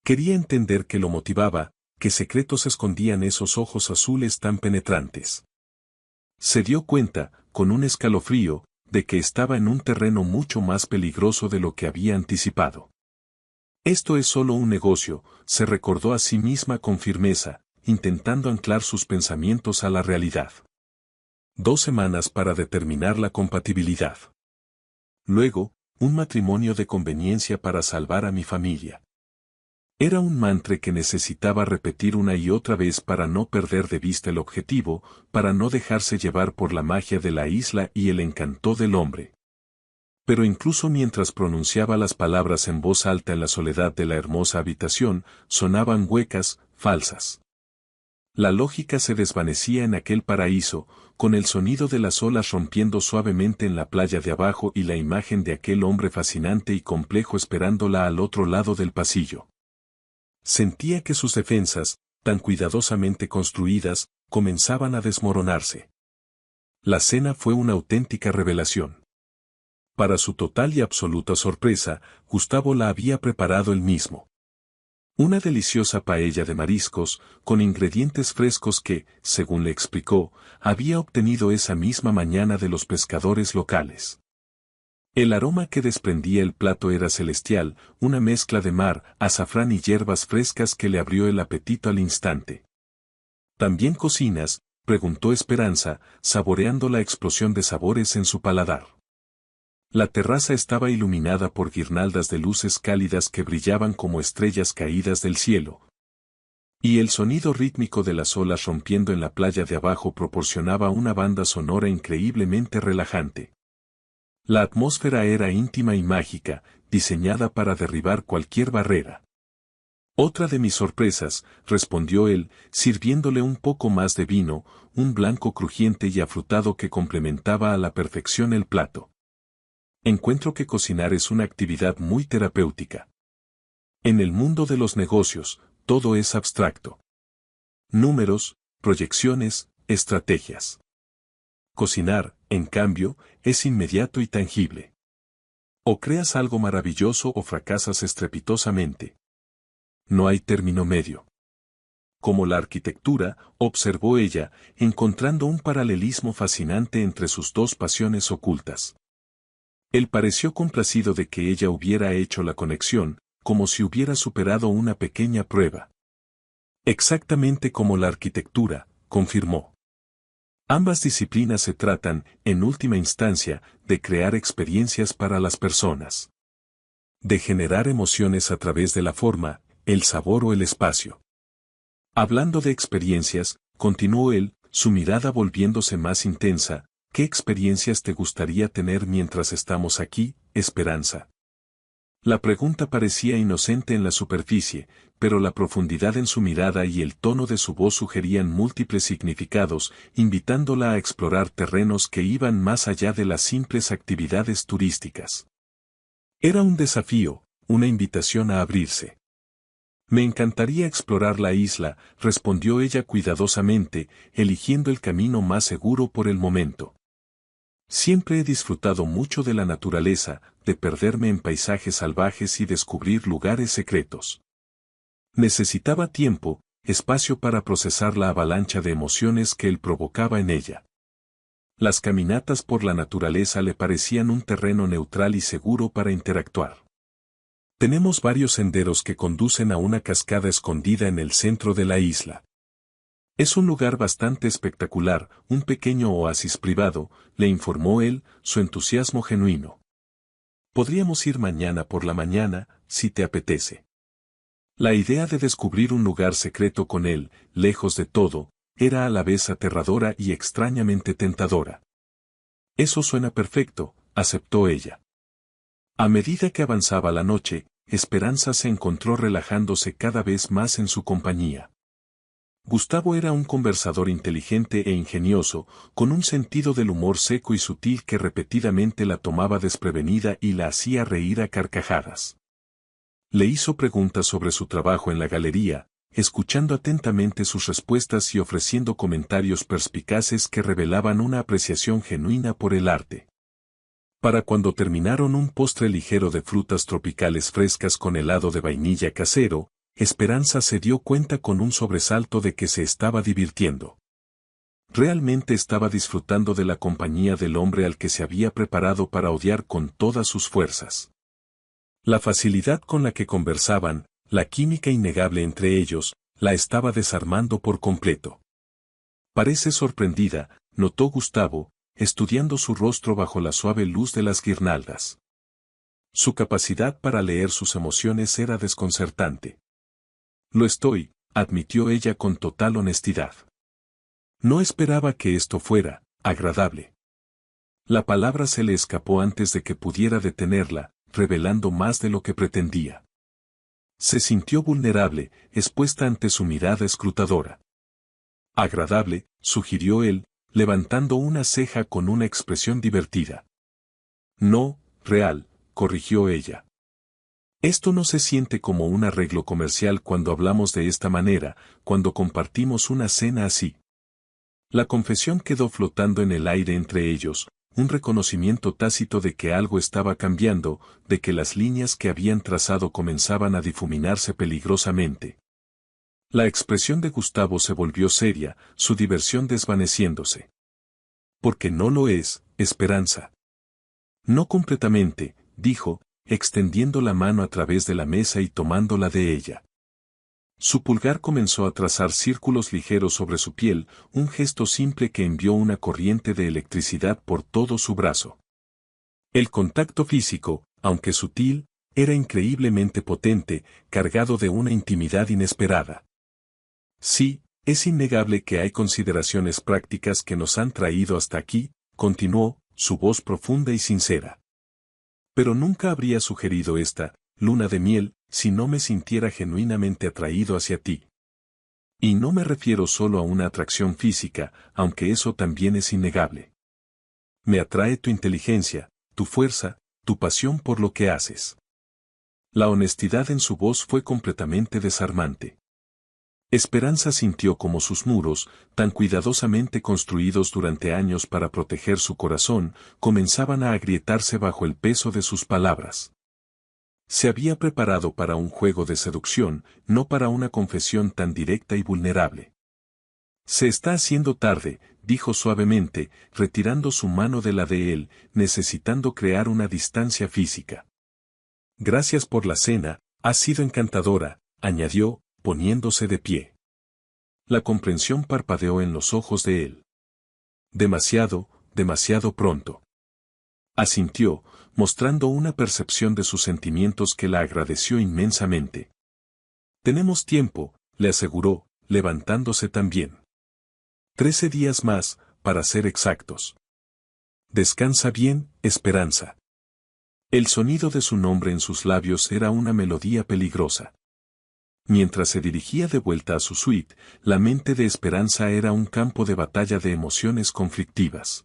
Quería entender qué lo motivaba, qué secretos escondían esos ojos azules tan penetrantes. Se dio cuenta, con un escalofrío, de que estaba en un terreno mucho más peligroso de lo que había anticipado. Esto es solo un negocio, se recordó a sí misma con firmeza, intentando anclar sus pensamientos a la realidad. 2 semanas para determinar la compatibilidad. Luego, un matrimonio de conveniencia para salvar a mi familia. Era un mantra que necesitaba repetir una y otra vez para no perder de vista el objetivo, para no dejarse llevar por la magia de la isla y el encanto del hombre. Pero incluso mientras pronunciaba las palabras en voz alta en la soledad de la hermosa habitación, sonaban huecas, falsas. La lógica se desvanecía en aquel paraíso, con el sonido de las olas rompiendo suavemente en la playa de abajo y la imagen de aquel hombre fascinante y complejo esperándola al otro lado del pasillo. Sentía que sus defensas, tan cuidadosamente construidas, comenzaban a desmoronarse. La cena fue una auténtica revelación. Para su total y absoluta sorpresa, Gustavo la había preparado él mismo. Una deliciosa paella de mariscos, con ingredientes frescos que, según le explicó, había obtenido esa misma mañana de los pescadores locales. El aroma que desprendía el plato era celestial, una mezcla de mar, azafrán y hierbas frescas que le abrió el apetito al instante. ¿También cocinas?, preguntó Esperanza, saboreando la explosión de sabores en su paladar. La terraza estaba iluminada por guirnaldas de luces cálidas que brillaban como estrellas caídas del cielo. Y el sonido rítmico de las olas rompiendo en la playa de abajo proporcionaba una banda sonora increíblemente relajante. La atmósfera era íntima y mágica, diseñada para derribar cualquier barrera. Otra de mis sorpresas, respondió él, sirviéndole un poco más de vino, un blanco crujiente y afrutado que complementaba a la perfección el plato. Encuentro que cocinar es una actividad muy terapéutica. En el mundo de los negocios, todo es abstracto. Números, proyecciones, estrategias. Cocinar, en cambio, es inmediato y tangible. O creas algo maravilloso o fracasas estrepitosamente. No hay término medio. Como la arquitectura, observó ella, encontrando un paralelismo fascinante entre sus dos pasiones ocultas. Él pareció complacido de que ella hubiera hecho la conexión, como si hubiera superado una pequeña prueba. Exactamente como la arquitectura, confirmó. Ambas disciplinas se tratan, en última instancia, de crear experiencias para las personas. De generar emociones a través de la forma, el sabor o el espacio. Hablando de experiencias, continuó él, su mirada volviéndose más intensa. ¿Qué experiencias te gustaría tener mientras estamos aquí, Esperanza? La pregunta parecía inocente en la superficie, pero la profundidad en su mirada y el tono de su voz sugerían múltiples significados, invitándola a explorar terrenos que iban más allá de las simples actividades turísticas. Era un desafío, una invitación a abrirse. Me encantaría explorar la isla, respondió ella cuidadosamente, eligiendo el camino más seguro por el momento. Siempre he disfrutado mucho de la naturaleza, de perderme en paisajes salvajes y descubrir lugares secretos. Necesitaba tiempo, espacio para procesar la avalancha de emociones que él provocaba en ella. Las caminatas por la naturaleza le parecían un terreno neutral y seguro para interactuar. Tenemos varios senderos que conducen a una cascada escondida en el centro de la isla. Es un lugar bastante espectacular, un pequeño oasis privado, le informó él, su entusiasmo genuino. Podríamos ir mañana por la mañana, si te apetece. La idea de descubrir un lugar secreto con él, lejos de todo, era a la vez aterradora y extrañamente tentadora. Eso suena perfecto, aceptó ella. A medida que avanzaba la noche, Esperanza se encontró relajándose cada vez más en su compañía. Gustavo era un conversador inteligente e ingenioso, con un sentido del humor seco y sutil que repetidamente la tomaba desprevenida y la hacía reír a carcajadas. Le hizo preguntas sobre su trabajo en la galería, escuchando atentamente sus respuestas y ofreciendo comentarios perspicaces que revelaban una apreciación genuina por el arte. Para cuando terminaron un postre ligero de frutas tropicales frescas con helado de vainilla casero, Esperanza se dio cuenta con un sobresalto de que se estaba divirtiendo. Realmente estaba disfrutando de la compañía del hombre al que se había preparado para odiar con todas sus fuerzas. La facilidad con la que conversaban, la química innegable entre ellos, la estaba desarmando por completo. Parece sorprendida, notó Gustavo, estudiando su rostro bajo la suave luz de las guirnaldas. Su capacidad para leer sus emociones era desconcertante. Lo estoy, admitió ella con total honestidad. No esperaba que esto fuera agradable. La palabra se le escapó antes de que pudiera detenerla, revelando más de lo que pretendía. Se sintió vulnerable, expuesta ante su mirada escrutadora. Agradable, sugirió él, levantando una ceja con una expresión divertida. No, real, corrigió ella. Esto no se siente como un arreglo comercial cuando hablamos de esta manera, cuando compartimos una cena así. La confesión quedó flotando en el aire entre ellos, un reconocimiento tácito de que algo estaba cambiando, de que las líneas que habían trazado comenzaban a difuminarse peligrosamente. La expresión de Gustavo se volvió seria, su diversión desvaneciéndose. Porque no lo es, Esperanza. No completamente, dijo, extendiendo la mano a través de la mesa y tomándola de ella. Su pulgar comenzó a trazar círculos ligeros sobre su piel, un gesto simple que envió una corriente de electricidad por todo su brazo. El contacto físico, aunque sutil, era increíblemente potente, cargado de una intimidad inesperada. Sí, es innegable que hay consideraciones prácticas que nos han traído hasta aquí, continuó, su voz profunda y sincera. Pero nunca habría sugerido esta luna de miel si no me sintiera genuinamente atraído hacia ti. Y no me refiero solo a una atracción física, aunque eso también es innegable. Me atrae tu inteligencia, tu fuerza, tu pasión por lo que haces. La honestidad en su voz fue completamente desarmante. Esperanza sintió como sus muros, tan cuidadosamente construidos durante años para proteger su corazón, comenzaban a agrietarse bajo el peso de sus palabras. Se había preparado para un juego de seducción, no para una confesión tan directa y vulnerable. Se está haciendo tarde, dijo suavemente, retirando su mano de la de él, necesitando crear una distancia física. Gracias por la cena, has sido encantadora, añadió, poniéndose de pie. La comprensión parpadeó en los ojos de él. Demasiado, demasiado pronto. Asintió, mostrando una percepción de sus sentimientos que la agradeció inmensamente. Tenemos tiempo, le aseguró, levantándose también. 13 días más, para ser exactos. Descansa bien, Esperanza. El sonido de su nombre en sus labios era una melodía peligrosa. Mientras se dirigía de vuelta a su suite, la mente de Esperanza era un campo de batalla de emociones conflictivas.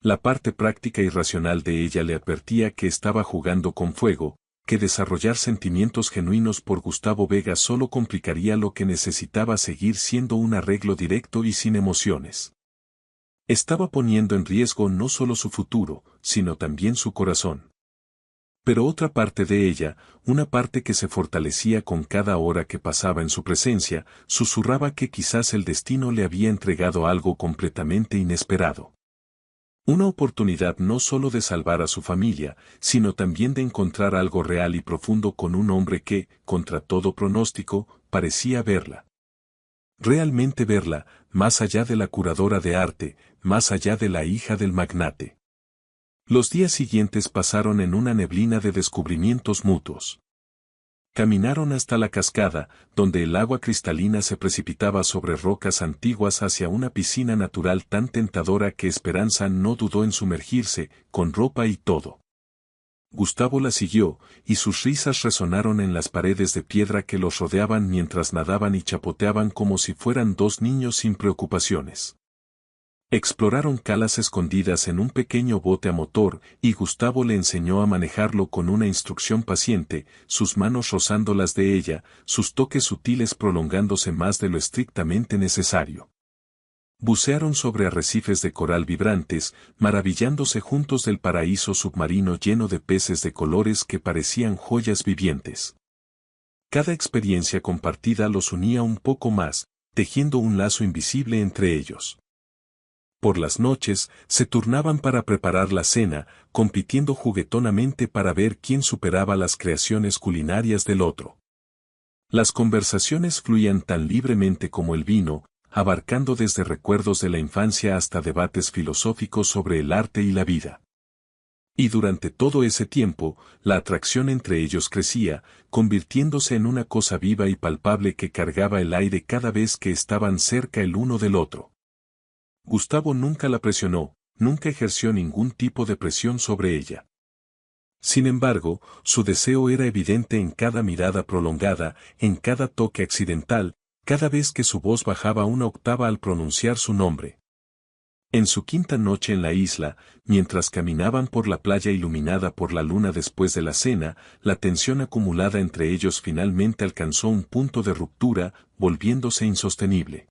La parte práctica y racional de ella le advertía que estaba jugando con fuego, que desarrollar sentimientos genuinos por Gustavo Vega solo complicaría lo que necesitaba seguir siendo un arreglo directo y sin emociones. Estaba poniendo en riesgo no solo su futuro, sino también su corazón. Pero otra parte de ella, una parte que se fortalecía con cada hora que pasaba en su presencia, susurraba que quizás el destino le había entregado algo completamente inesperado. Una oportunidad no solo de salvar a su familia, sino también de encontrar algo real y profundo con un hombre que, contra todo pronóstico, parecía verla. Realmente verla, más allá de la curadora de arte, más allá de la hija del magnate. Los días siguientes pasaron en una neblina de descubrimientos mutuos. Caminaron hasta la cascada, donde el agua cristalina se precipitaba sobre rocas antiguas hacia una piscina natural tan tentadora que Esperanza no dudó en sumergirse, con ropa y todo. Gustavo la siguió, y sus risas resonaron en las paredes de piedra que los rodeaban mientras nadaban y chapoteaban como si fueran dos niños sin preocupaciones. Exploraron calas escondidas en un pequeño bote a motor, y Gustavo le enseñó a manejarlo con una instrucción paciente, sus manos rozando las de ella, sus toques sutiles prolongándose más de lo estrictamente necesario. Bucearon sobre arrecifes de coral vibrantes, maravillándose juntos del paraíso submarino lleno de peces de colores que parecían joyas vivientes. Cada experiencia compartida los unía un poco más, tejiendo un lazo invisible entre ellos. Por las noches, se turnaban para preparar la cena, compitiendo juguetonamente para ver quién superaba las creaciones culinarias del otro. Las conversaciones fluían tan libremente como el vino, abarcando desde recuerdos de la infancia hasta debates filosóficos sobre el arte y la vida. Y durante todo ese tiempo, la atracción entre ellos crecía, convirtiéndose en una cosa viva y palpable que cargaba el aire cada vez que estaban cerca el uno del otro. Gustavo nunca la presionó, nunca ejerció ningún tipo de presión sobre ella. Sin embargo, su deseo era evidente en cada mirada prolongada, en cada toque accidental, cada vez que su voz bajaba una octava al pronunciar su nombre. En su quinta noche en la isla, mientras caminaban por la playa iluminada por la luna después de la cena, la tensión acumulada entre ellos finalmente alcanzó un punto de ruptura, volviéndose insostenible.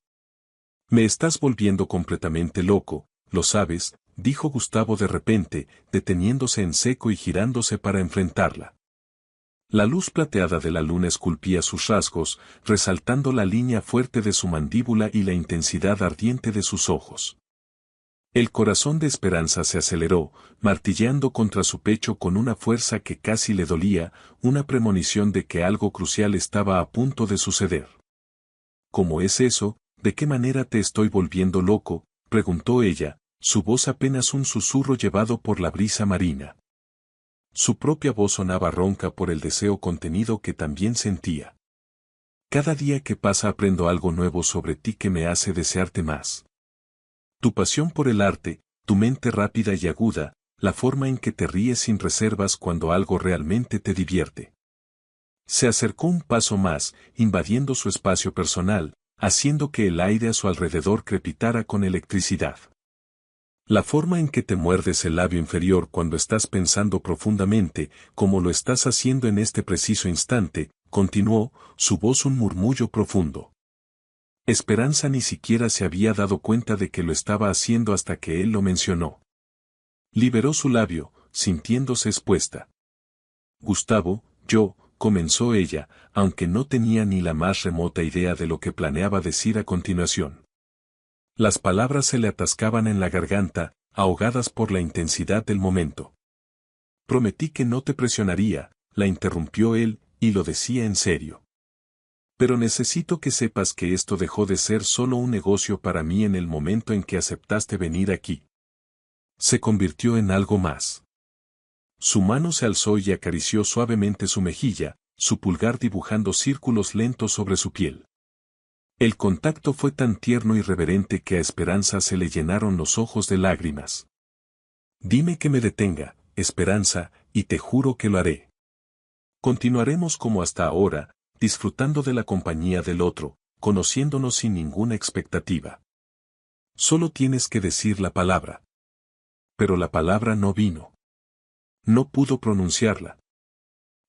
Me estás volviendo completamente loco, lo sabes, dijo Gustavo de repente, deteniéndose en seco y girándose para enfrentarla. La luz plateada de la luna esculpía sus rasgos, resaltando la línea fuerte de su mandíbula y la intensidad ardiente de sus ojos. El corazón de Esperanza se aceleró, martilleando contra su pecho con una fuerza que casi le dolía, una premonición de que algo crucial estaba a punto de suceder. ¿Cómo es eso? ¿De qué manera te estoy volviendo loco?, preguntó ella, su voz apenas un susurro llevado por la brisa marina. Su propia voz sonaba ronca por el deseo contenido que también sentía. Cada día que pasa aprendo algo nuevo sobre ti que me hace desearte más. Tu pasión por el arte, tu mente rápida y aguda, la forma en que te ríes sin reservas cuando algo realmente te divierte. Se acercó un paso más, invadiendo su espacio personal, haciendo que el aire a su alrededor crepitara con electricidad. La forma en que te muerdes el labio inferior cuando estás pensando profundamente, como lo estás haciendo en este preciso instante, continuó, su voz un murmullo profundo. Esperanza ni siquiera se había dado cuenta de que lo estaba haciendo hasta que él lo mencionó. Liberó su labio, sintiéndose expuesta. Gustavo, comenzó ella, aunque no tenía ni la más remota idea de lo que planeaba decir a continuación. Las palabras se le atascaban en la garganta, ahogadas por la intensidad del momento. Prometí que no te presionaría, la interrumpió él, y lo decía en serio. Pero necesito que sepas que esto dejó de ser solo un negocio para mí en el momento en que aceptaste venir aquí. Se convirtió en algo más. Su mano se alzó y acarició suavemente su mejilla, su pulgar dibujando círculos lentos sobre su piel. El contacto fue tan tierno y reverente que a Esperanza se le llenaron los ojos de lágrimas. Dime que me detenga, Esperanza, y te juro que lo haré. Continuaremos como hasta ahora, disfrutando de la compañía del otro, conociéndonos sin ninguna expectativa. Solo tienes que decir la palabra. Pero la palabra no vino. No pudo pronunciarla.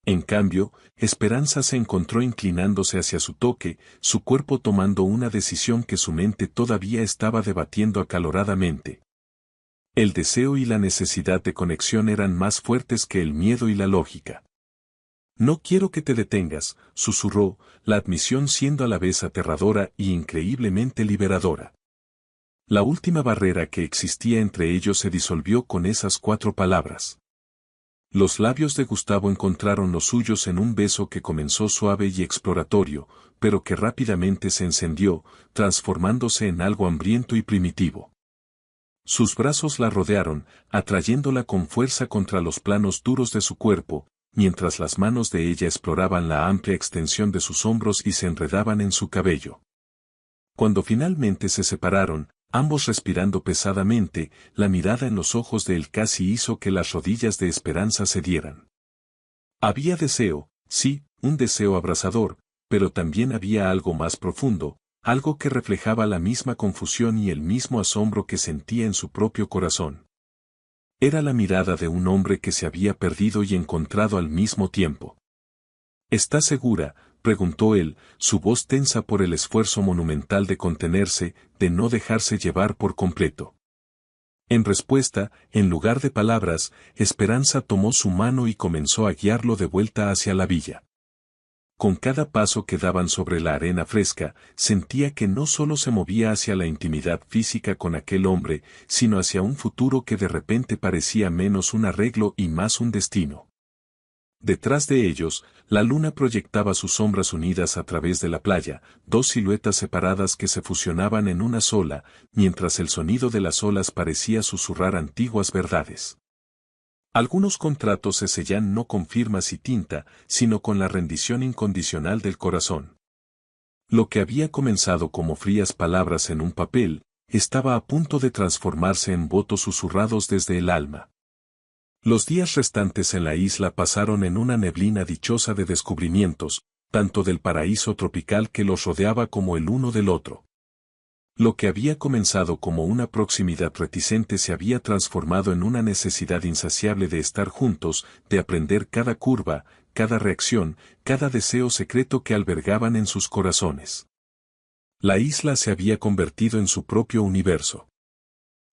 En cambio, Esperanza se encontró inclinándose hacia su toque, su cuerpo tomando una decisión que su mente todavía estaba debatiendo acaloradamente. El deseo y la necesidad de conexión eran más fuertes que el miedo y la lógica. No quiero que te detengas, susurró, la admisión siendo a la vez aterradora y increíblemente liberadora. La última barrera que existía entre ellos se disolvió con esas 4 palabras. Los labios de Gustavo encontraron los suyos en un beso que comenzó suave y exploratorio, pero que rápidamente se encendió, transformándose en algo hambriento y primitivo. Sus brazos la rodearon, atrayéndola con fuerza contra los planos duros de su cuerpo, mientras las manos de ella exploraban la amplia extensión de sus hombros y se enredaban en su cabello. Cuando finalmente se separaron, ambos respirando pesadamente, la mirada en los ojos de él casi hizo que las rodillas de Esperanza cedieran. Había deseo, sí, un deseo abrasador, pero también había algo más profundo, algo que reflejaba la misma confusión y el mismo asombro que sentía en su propio corazón. Era la mirada de un hombre que se había perdido y encontrado al mismo tiempo. ¿Estás segura?, preguntó él, su voz tensa por el esfuerzo monumental de contenerse, de no dejarse llevar por completo. En respuesta, en lugar de palabras, Esperanza tomó su mano y comenzó a guiarlo de vuelta hacia la villa. Con cada paso que daban sobre la arena fresca, sentía que no solo se movía hacia la intimidad física con aquel hombre, sino hacia un futuro que de repente parecía menos un arreglo y más un destino. Detrás de ellos, la luna proyectaba sus sombras unidas a través de la playa, dos siluetas separadas que se fusionaban en una sola, mientras el sonido de las olas parecía susurrar antiguas verdades. Algunos contratos se sellan no con firmas y tinta, sino con la rendición incondicional del corazón. Lo que había comenzado como frías palabras en un papel, estaba a punto de transformarse en votos susurrados desde el alma. Los días restantes en la isla pasaron en una neblina dichosa de descubrimientos, tanto del paraíso tropical que los rodeaba como el uno del otro. Lo que había comenzado como una proximidad reticente se había transformado en una necesidad insaciable de estar juntos, de aprender cada curva, cada reacción, cada deseo secreto que albergaban en sus corazones. La isla se había convertido en su propio universo.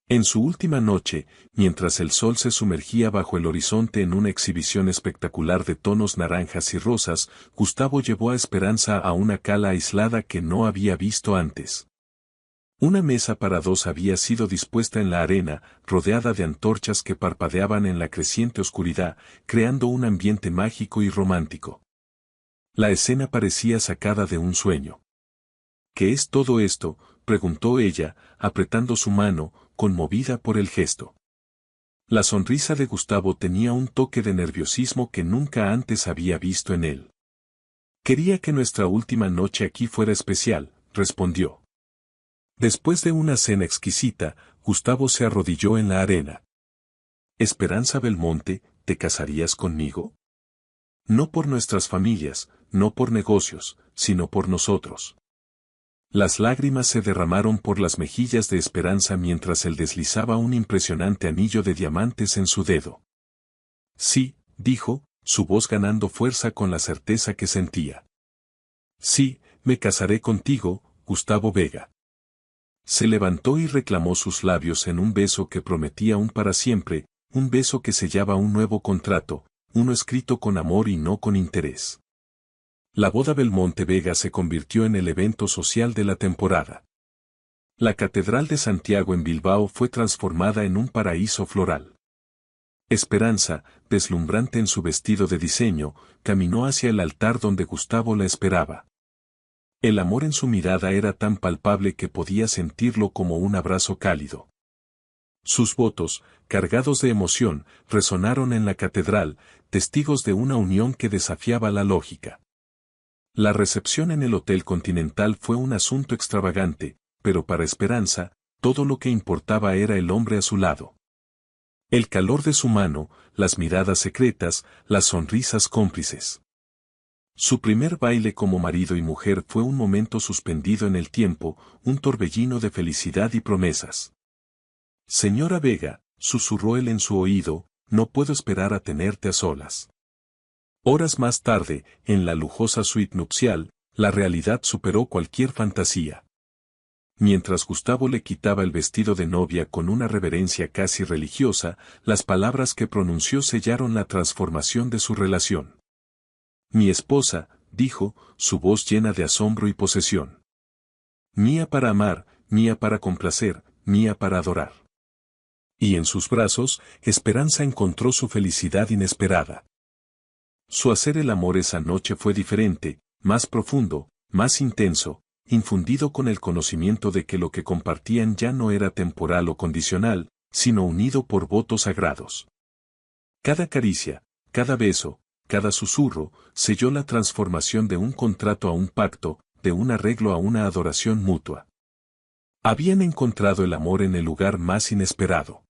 En su última noche, mientras el sol se sumergía bajo el horizonte en una exhibición espectacular de tonos naranjas y rosas, Gustavo llevó a Esperanza a una cala aislada que no había visto antes. Una mesa para dos había sido dispuesta en la arena, rodeada de antorchas que parpadeaban en la creciente oscuridad, creando un ambiente mágico y romántico. La escena parecía sacada de un sueño. ¿Qué es todo esto?, preguntó ella, apretando su mano, conmovida por el gesto. La sonrisa de Gustavo tenía un toque de nerviosismo que nunca antes había visto en él. Quería que nuestra última noche aquí fuera especial, respondió. Después de una cena exquisita, Gustavo se arrodilló en la arena. Esperanza Belmonte, ¿te casarías conmigo? No por nuestras familias, no por negocios, sino por nosotros. Las lágrimas se derramaron por las mejillas de Esperanza mientras él deslizaba un impresionante anillo de diamantes en su dedo. Sí, dijo, su voz ganando fuerza con la certeza que sentía. Sí, me casaré contigo, Gustavo Vega. Se levantó y reclamó sus labios en un beso que prometía un para siempre, un beso que sellaba un nuevo contrato, uno escrito con amor y no con interés. La boda Belmonte Vega se convirtió en el evento social de la temporada. La Catedral de Santiago en Bilbao fue transformada en un paraíso floral. Esperanza, deslumbrante en su vestido de diseño, caminó hacia el altar donde Gustavo la esperaba. El amor en su mirada era tan palpable que podía sentirlo como un abrazo cálido. Sus votos, cargados de emoción, resonaron en la catedral, testigos de una unión que desafiaba la lógica. La recepción en el Hotel Continental fue un asunto extravagante, pero para Esperanza, todo lo que importaba era el hombre a su lado. El calor de su mano, las miradas secretas, las sonrisas cómplices. Su primer baile como marido y mujer fue un momento suspendido en el tiempo, un torbellino de felicidad y promesas. Señora Vega, susurró él en su oído, no puedo esperar a tenerte a solas. Horas más tarde, en la lujosa suite nupcial, la realidad superó cualquier fantasía. Mientras Gustavo le quitaba el vestido de novia con una reverencia casi religiosa, las palabras que pronunció sellaron la transformación de su relación. Mi esposa, dijo, su voz llena de asombro y posesión. Mía para amar, mía para complacer, mía para adorar. Y en sus brazos, Esperanza encontró su felicidad inesperada. Su hacer el amor esa noche fue diferente, más profundo, más intenso, infundido con el conocimiento de que lo que compartían ya no era temporal o condicional, sino unido por votos sagrados. Cada caricia, cada beso, cada susurro, selló la transformación de un contrato a un pacto, de un arreglo a una adoración mutua. Habían encontrado el amor en el lugar más inesperado.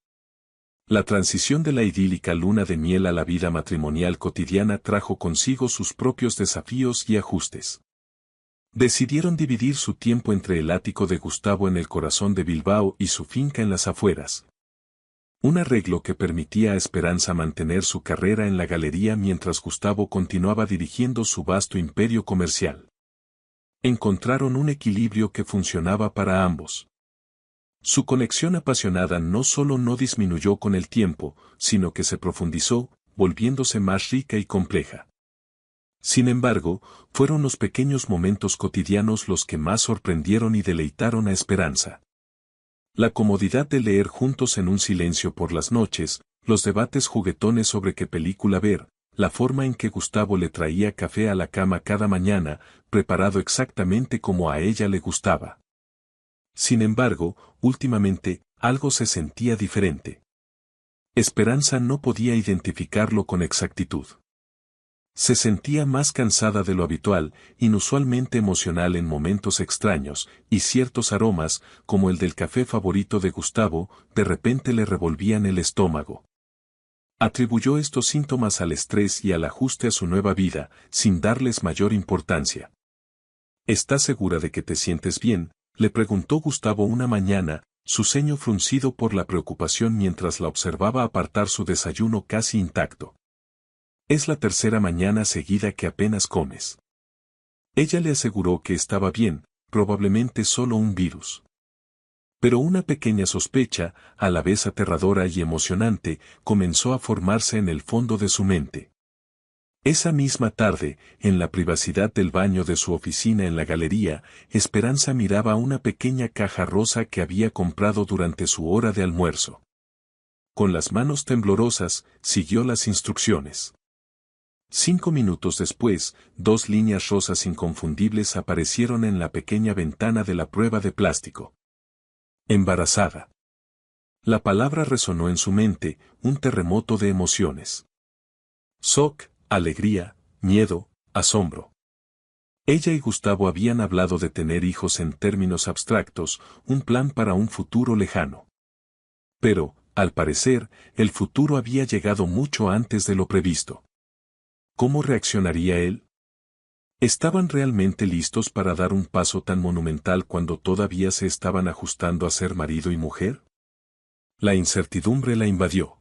La transición de la idílica luna de miel a la vida matrimonial cotidiana trajo consigo sus propios desafíos y ajustes. Decidieron dividir su tiempo entre el ático de Gustavo en el corazón de Bilbao y su finca en las afueras. Un arreglo que permitía a Esperanza mantener su carrera en la galería mientras Gustavo continuaba dirigiendo su vasto imperio comercial. Encontraron un equilibrio que funcionaba para ambos. Su conexión apasionada no solo no disminuyó con el tiempo, sino que se profundizó, volviéndose más rica y compleja. Sin embargo, fueron los pequeños momentos cotidianos los que más sorprendieron y deleitaron a Esperanza. La comodidad de leer juntos en un silencio por las noches, los debates juguetones sobre qué película ver, la forma en que Gustavo le traía café a la cama cada mañana, preparado exactamente como a ella le gustaba. Sin embargo, últimamente, algo se sentía diferente. Esperanza no podía identificarlo con exactitud. Se sentía más cansada de lo habitual, inusualmente emocional en momentos extraños, y ciertos aromas, como el del café favorito de Gustavo, de repente le revolvían el estómago. Atribuyó estos síntomas al estrés y al ajuste a su nueva vida, sin darles mayor importancia. ¿Estás segura de que te sientes bien?, le preguntó Gustavo una mañana, su ceño fruncido por la preocupación mientras la observaba apartar su desayuno casi intacto. Es la tercera mañana seguida que apenas comes. Ella le aseguró que estaba bien, probablemente solo un virus. Pero una pequeña sospecha, a la vez aterradora y emocionante, comenzó a formarse en el fondo de su mente. Esa misma tarde, en la privacidad del baño de su oficina en la galería, Esperanza miraba una pequeña caja rosa que había comprado durante su hora de almuerzo. Con las manos temblorosas, siguió las instrucciones. 5 minutos después, 2 líneas rosas inconfundibles aparecieron en la pequeña ventana de la prueba de plástico. Embarazada. La palabra resonó en su mente, un terremoto de emociones. Shock, alegría, miedo, asombro. Ella y Gustavo habían hablado de tener hijos en términos abstractos, un plan para un futuro lejano. Pero, al parecer, el futuro había llegado mucho antes de lo previsto. ¿Cómo reaccionaría él? ¿Estaban realmente listos para dar un paso tan monumental cuando todavía se estaban ajustando a ser marido y mujer? La incertidumbre la invadió.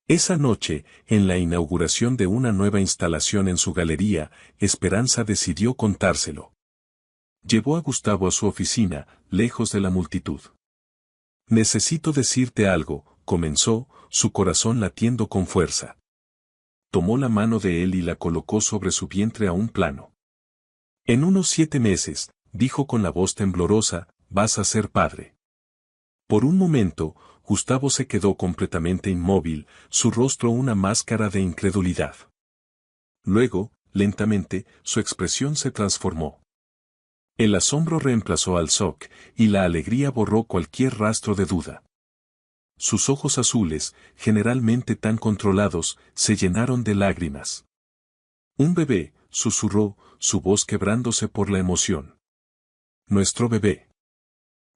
Esa noche, en la inauguración de una nueva instalación en su galería, Esperanza decidió contárselo. Llevó a Gustavo a su oficina, lejos de la multitud. Necesito decirte algo, comenzó, su corazón latiendo con fuerza. Tomó la mano de él y la colocó sobre su vientre a un plano. En unos 7 meses, dijo con la voz temblorosa, vas a ser padre. Por un momento, Gustavo se quedó completamente inmóvil, su rostro una máscara de incredulidad. Luego, lentamente, su expresión se transformó. El asombro reemplazó al shock, y la alegría borró cualquier rastro de duda. Sus ojos azules, generalmente tan controlados, se llenaron de lágrimas. Un bebé, susurró, su voz quebrándose por la emoción. Nuestro bebé.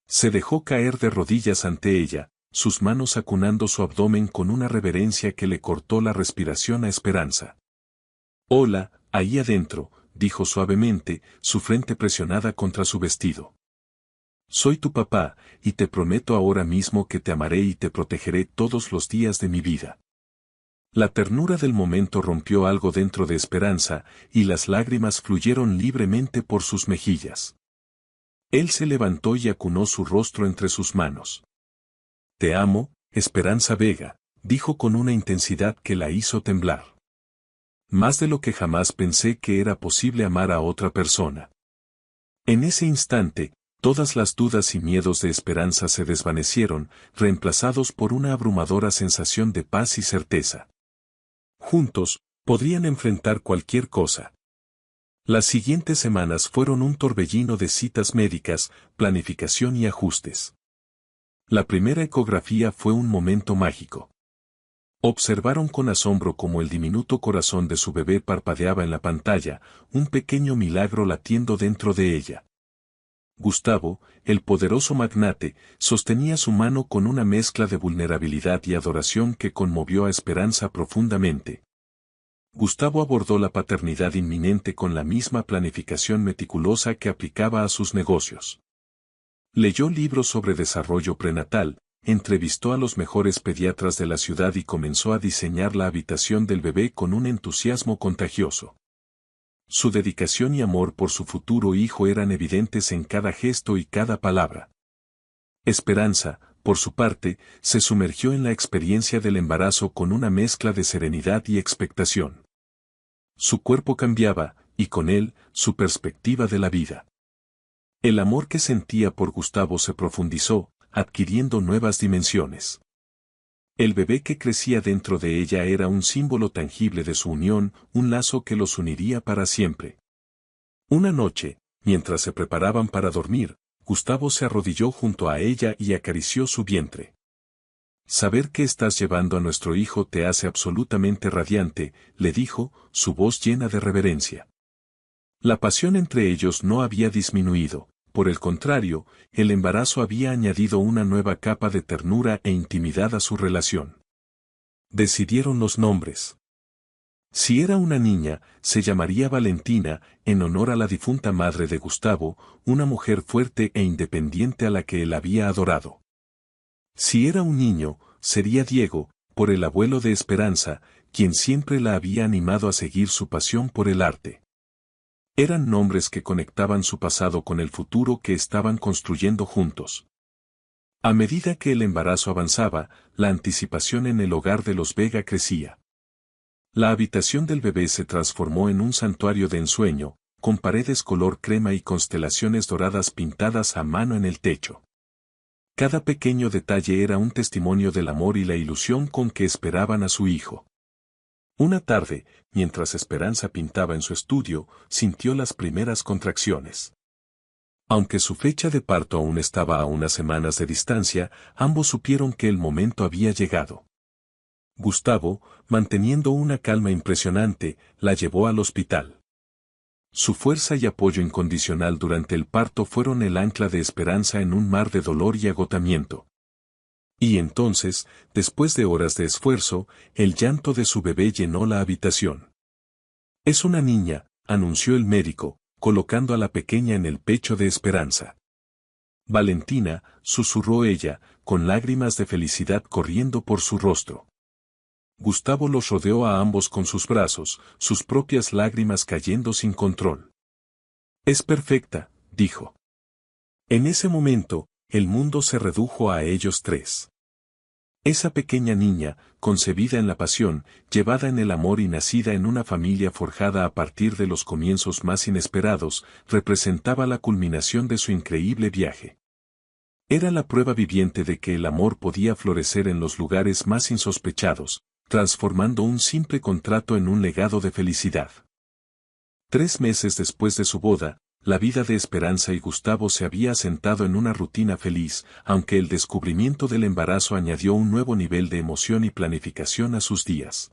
Se dejó caer de rodillas ante ella, sus manos acunando su abdomen con una reverencia que le cortó la respiración a Esperanza. Hola, ahí adentro, dijo suavemente, su frente presionada contra su vestido. Soy tu papá, y te prometo ahora mismo que te amaré y te protegeré todos los días de mi vida. La ternura del momento rompió algo dentro de Esperanza, y las lágrimas fluyeron libremente por sus mejillas. Él se levantó y acunó su rostro entre sus manos. Te amo, Esperanza Vega, dijo con una intensidad que la hizo temblar. Más de lo que jamás pensé que era posible amar a otra persona. En ese instante, todas las dudas y miedos de Esperanza se desvanecieron, reemplazados por una abrumadora sensación de paz y certeza. Juntos, podrían enfrentar cualquier cosa. Las siguientes semanas fueron un torbellino de citas médicas, planificación y ajustes. La primera ecografía fue un momento mágico. Observaron con asombro cómo el diminuto corazón de su bebé parpadeaba en la pantalla, un pequeño milagro latiendo dentro de ella. Gustavo, el poderoso magnate, sostenía su mano con una mezcla de vulnerabilidad y adoración que conmovió a Esperanza profundamente. Gustavo abordó la paternidad inminente con la misma planificación meticulosa que aplicaba a sus negocios. Leyó libros sobre desarrollo prenatal, entrevistó a los mejores pediatras de la ciudad y comenzó a diseñar la habitación del bebé con un entusiasmo contagioso. Su dedicación y amor por su futuro hijo eran evidentes en cada gesto y cada palabra. Esperanza, por su parte, se sumergió en la experiencia del embarazo con una mezcla de serenidad y expectación. Su cuerpo cambiaba, y con él, su perspectiva de la vida. El amor que sentía por Gustavo se profundizó, adquiriendo nuevas dimensiones. El bebé que crecía dentro de ella era un símbolo tangible de su unión, un lazo que los uniría para siempre. Una noche, mientras se preparaban para dormir, Gustavo se arrodilló junto a ella y acarició su vientre. Saber que estás llevando a nuestro hijo te hace absolutamente radiante, le dijo, su voz llena de reverencia. La pasión entre ellos no había disminuido, por el contrario, el embarazo había añadido una nueva capa de ternura e intimidad a su relación. Decidieron los nombres. Si era una niña, se llamaría Valentina, en honor a la difunta madre de Gustavo, una mujer fuerte e independiente a la que él había adorado. Si era un niño, sería Diego, por el abuelo de Esperanza, quien siempre la había animado a seguir su pasión por el arte. Eran nombres que conectaban su pasado con el futuro que estaban construyendo juntos. A medida que el embarazo avanzaba, la anticipación en el hogar de los Vega crecía. La habitación del bebé se transformó en un santuario de ensueño, con paredes color crema y constelaciones doradas pintadas a mano en el techo. Cada pequeño detalle era un testimonio del amor y la ilusión con que esperaban a su hijo. Una tarde, mientras Esperanza pintaba en su estudio, sintió las primeras contracciones. Aunque su fecha de parto aún estaba a unas semanas de distancia, ambos supieron que el momento había llegado. Gustavo, manteniendo una calma impresionante, la llevó al hospital. Su fuerza y apoyo incondicional durante el parto fueron el ancla de Esperanza en un mar de dolor y agotamiento. Y entonces, después de horas de esfuerzo, el llanto de su bebé llenó la habitación. Es una niña, anunció el médico, colocando a la pequeña en el pecho de Esperanza. Valentina, susurró ella, con lágrimas de felicidad corriendo por su rostro. Gustavo los rodeó a ambos con sus brazos, sus propias lágrimas cayendo sin control. Es perfecta, dijo. En ese momento, el mundo se redujo a ellos tres. Esa pequeña niña, concebida en la pasión, llevada en el amor y nacida en una familia forjada a partir de los comienzos más inesperados, representaba la culminación de su increíble viaje. Era la prueba viviente de que el amor podía florecer en los lugares más insospechados, transformando un simple contrato en un legado de felicidad. 3 meses después de su boda, la vida de Esperanza y Gustavo se había asentado en una rutina feliz, aunque el descubrimiento del embarazo añadió un nuevo nivel de emoción y planificación a sus días.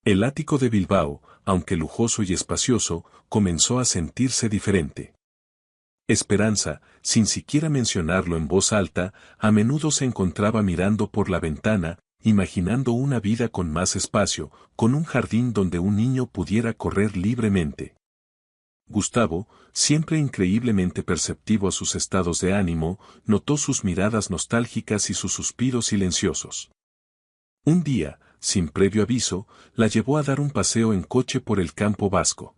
El ático de Bilbao, aunque lujoso y espacioso, comenzó a sentirse diferente. Esperanza, sin siquiera mencionarlo en voz alta, a menudo se encontraba mirando por la ventana, imaginando una vida con más espacio, con un jardín donde un niño pudiera correr libremente. Gustavo, siempre increíblemente perceptivo a sus estados de ánimo, notó sus miradas nostálgicas y sus suspiros silenciosos. Un día, sin previo aviso, la llevó a dar un paseo en coche por el campo vasco.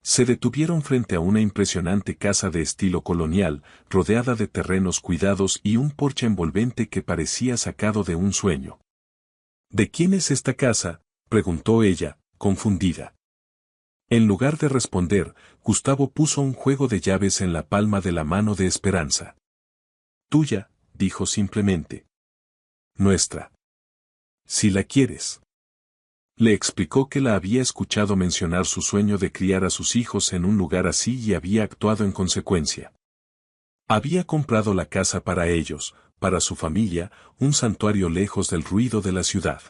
Se detuvieron frente a una impresionante casa de estilo colonial, rodeada de terrenos cuidados y un porche envolvente que parecía sacado de un sueño. ¿De quién es esta casa?, preguntó ella, confundida. En lugar de responder, Gustavo puso un juego de llaves en la palma de la mano de Esperanza. Tuya, dijo simplemente. Nuestra. Si la quieres. Le explicó que la había escuchado mencionar su sueño de criar a sus hijos en un lugar así y había actuado en consecuencia. Había comprado la casa para ellos, para su familia, un santuario lejos del ruido de la ciudad.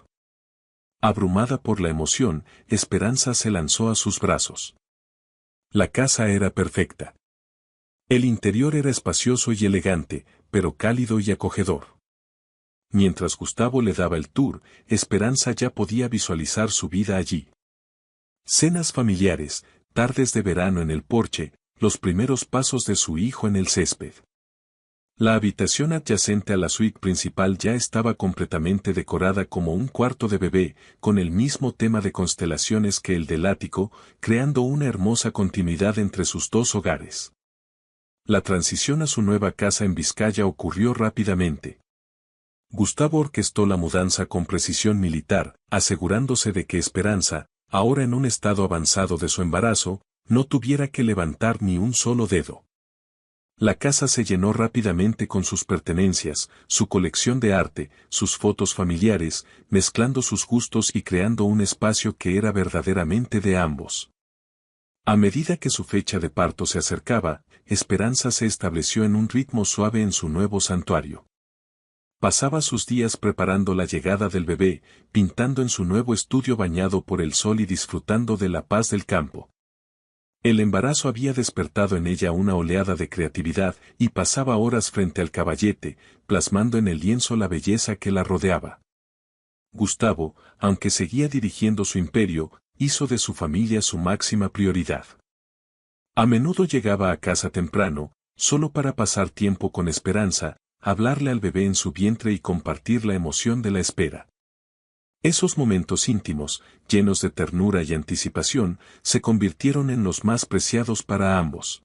Abrumada por la emoción, Esperanza se lanzó a sus brazos. La casa era perfecta. El interior era espacioso y elegante, pero cálido y acogedor. Mientras Gustavo le daba el tour, Esperanza ya podía visualizar su vida allí. Cenas familiares, tardes de verano en el porche, los primeros pasos de su hijo en el césped. La habitación adyacente a la suite principal ya estaba completamente decorada como un cuarto de bebé, con el mismo tema de constelaciones que el del ático, creando una hermosa continuidad entre sus dos hogares. La transición a su nueva casa en Vizcaya ocurrió rápidamente. Gustavo orquestó la mudanza con precisión militar, asegurándose de que Esperanza, ahora en un estado avanzado de su embarazo, no tuviera que levantar ni un solo dedo. La casa se llenó rápidamente con sus pertenencias, su colección de arte, sus fotos familiares, mezclando sus gustos y creando un espacio que era verdaderamente de ambos. A medida que su fecha de parto se acercaba, Esperanza se estableció en un ritmo suave en su nuevo santuario. Pasaba sus días preparando la llegada del bebé, pintando en su nuevo estudio bañado por el sol y disfrutando de la paz del campo. El embarazo había despertado en ella una oleada de creatividad y pasaba horas frente al caballete, plasmando en el lienzo la belleza que la rodeaba. Gustavo, aunque seguía dirigiendo su imperio, hizo de su familia su máxima prioridad. A menudo llegaba a casa temprano, solo para pasar tiempo con Esperanza, hablarle al bebé en su vientre y compartir la emoción de la espera. Esos momentos íntimos, llenos de ternura y anticipación, se convirtieron en los más preciados para ambos.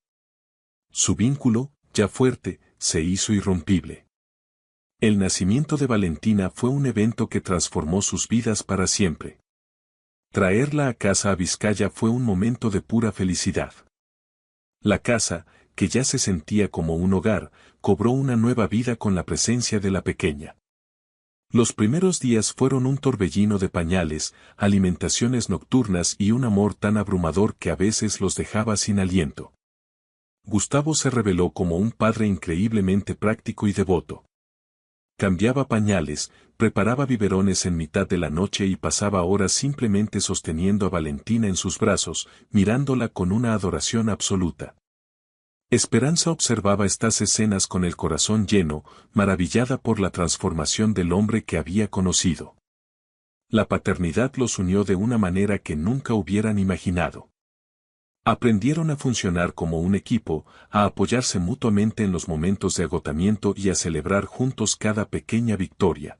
Su vínculo, ya fuerte, se hizo irrompible. El nacimiento de Valentina fue un evento que transformó sus vidas para siempre. Traerla a casa a Vizcaya fue un momento de pura felicidad. La casa, que ya se sentía como un hogar, cobró una nueva vida con la presencia de la pequeña. Los primeros días fueron un torbellino de pañales, alimentaciones nocturnas y un amor tan abrumador que a veces los dejaba sin aliento. Gustavo se reveló como un padre increíblemente práctico y devoto. Cambiaba pañales, preparaba biberones en mitad de la noche y pasaba horas simplemente sosteniendo a Valentina en sus brazos, mirándola con una adoración absoluta. Esperanza observaba estas escenas con el corazón lleno, maravillada por la transformación del hombre que había conocido. La paternidad los unió de una manera que nunca hubieran imaginado. Aprendieron a funcionar como un equipo, a apoyarse mutuamente en los momentos de agotamiento y a celebrar juntos cada pequeña victoria.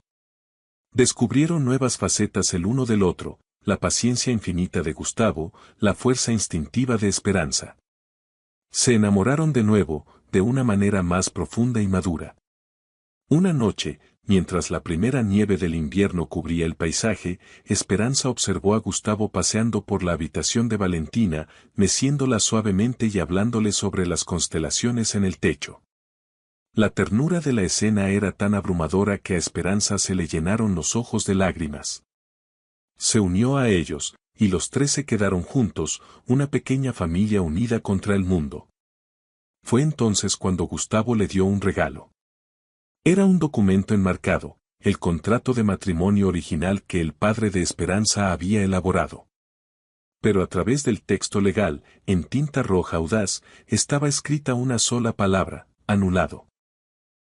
Descubrieron nuevas facetas el uno del otro, la paciencia infinita de Gustavo, la fuerza instintiva de Esperanza. Se enamoraron de nuevo, de una manera más profunda y madura. Una noche, mientras la primera nieve del invierno cubría el paisaje, Esperanza observó a Gustavo paseando por la habitación de Valentina, meciéndola suavemente y hablándole sobre las constelaciones en el techo. La ternura de la escena era tan abrumadora que a Esperanza se le llenaron los ojos de lágrimas. Se unió a ellos, y los tres se quedaron juntos, una pequeña familia unida contra el mundo. Fue entonces cuando Gustavo le dio un regalo. Era un documento enmarcado, el contrato de matrimonio original que el padre de Esperanza había elaborado. Pero a través del texto legal, en tinta roja audaz, estaba escrita una sola palabra: anulado.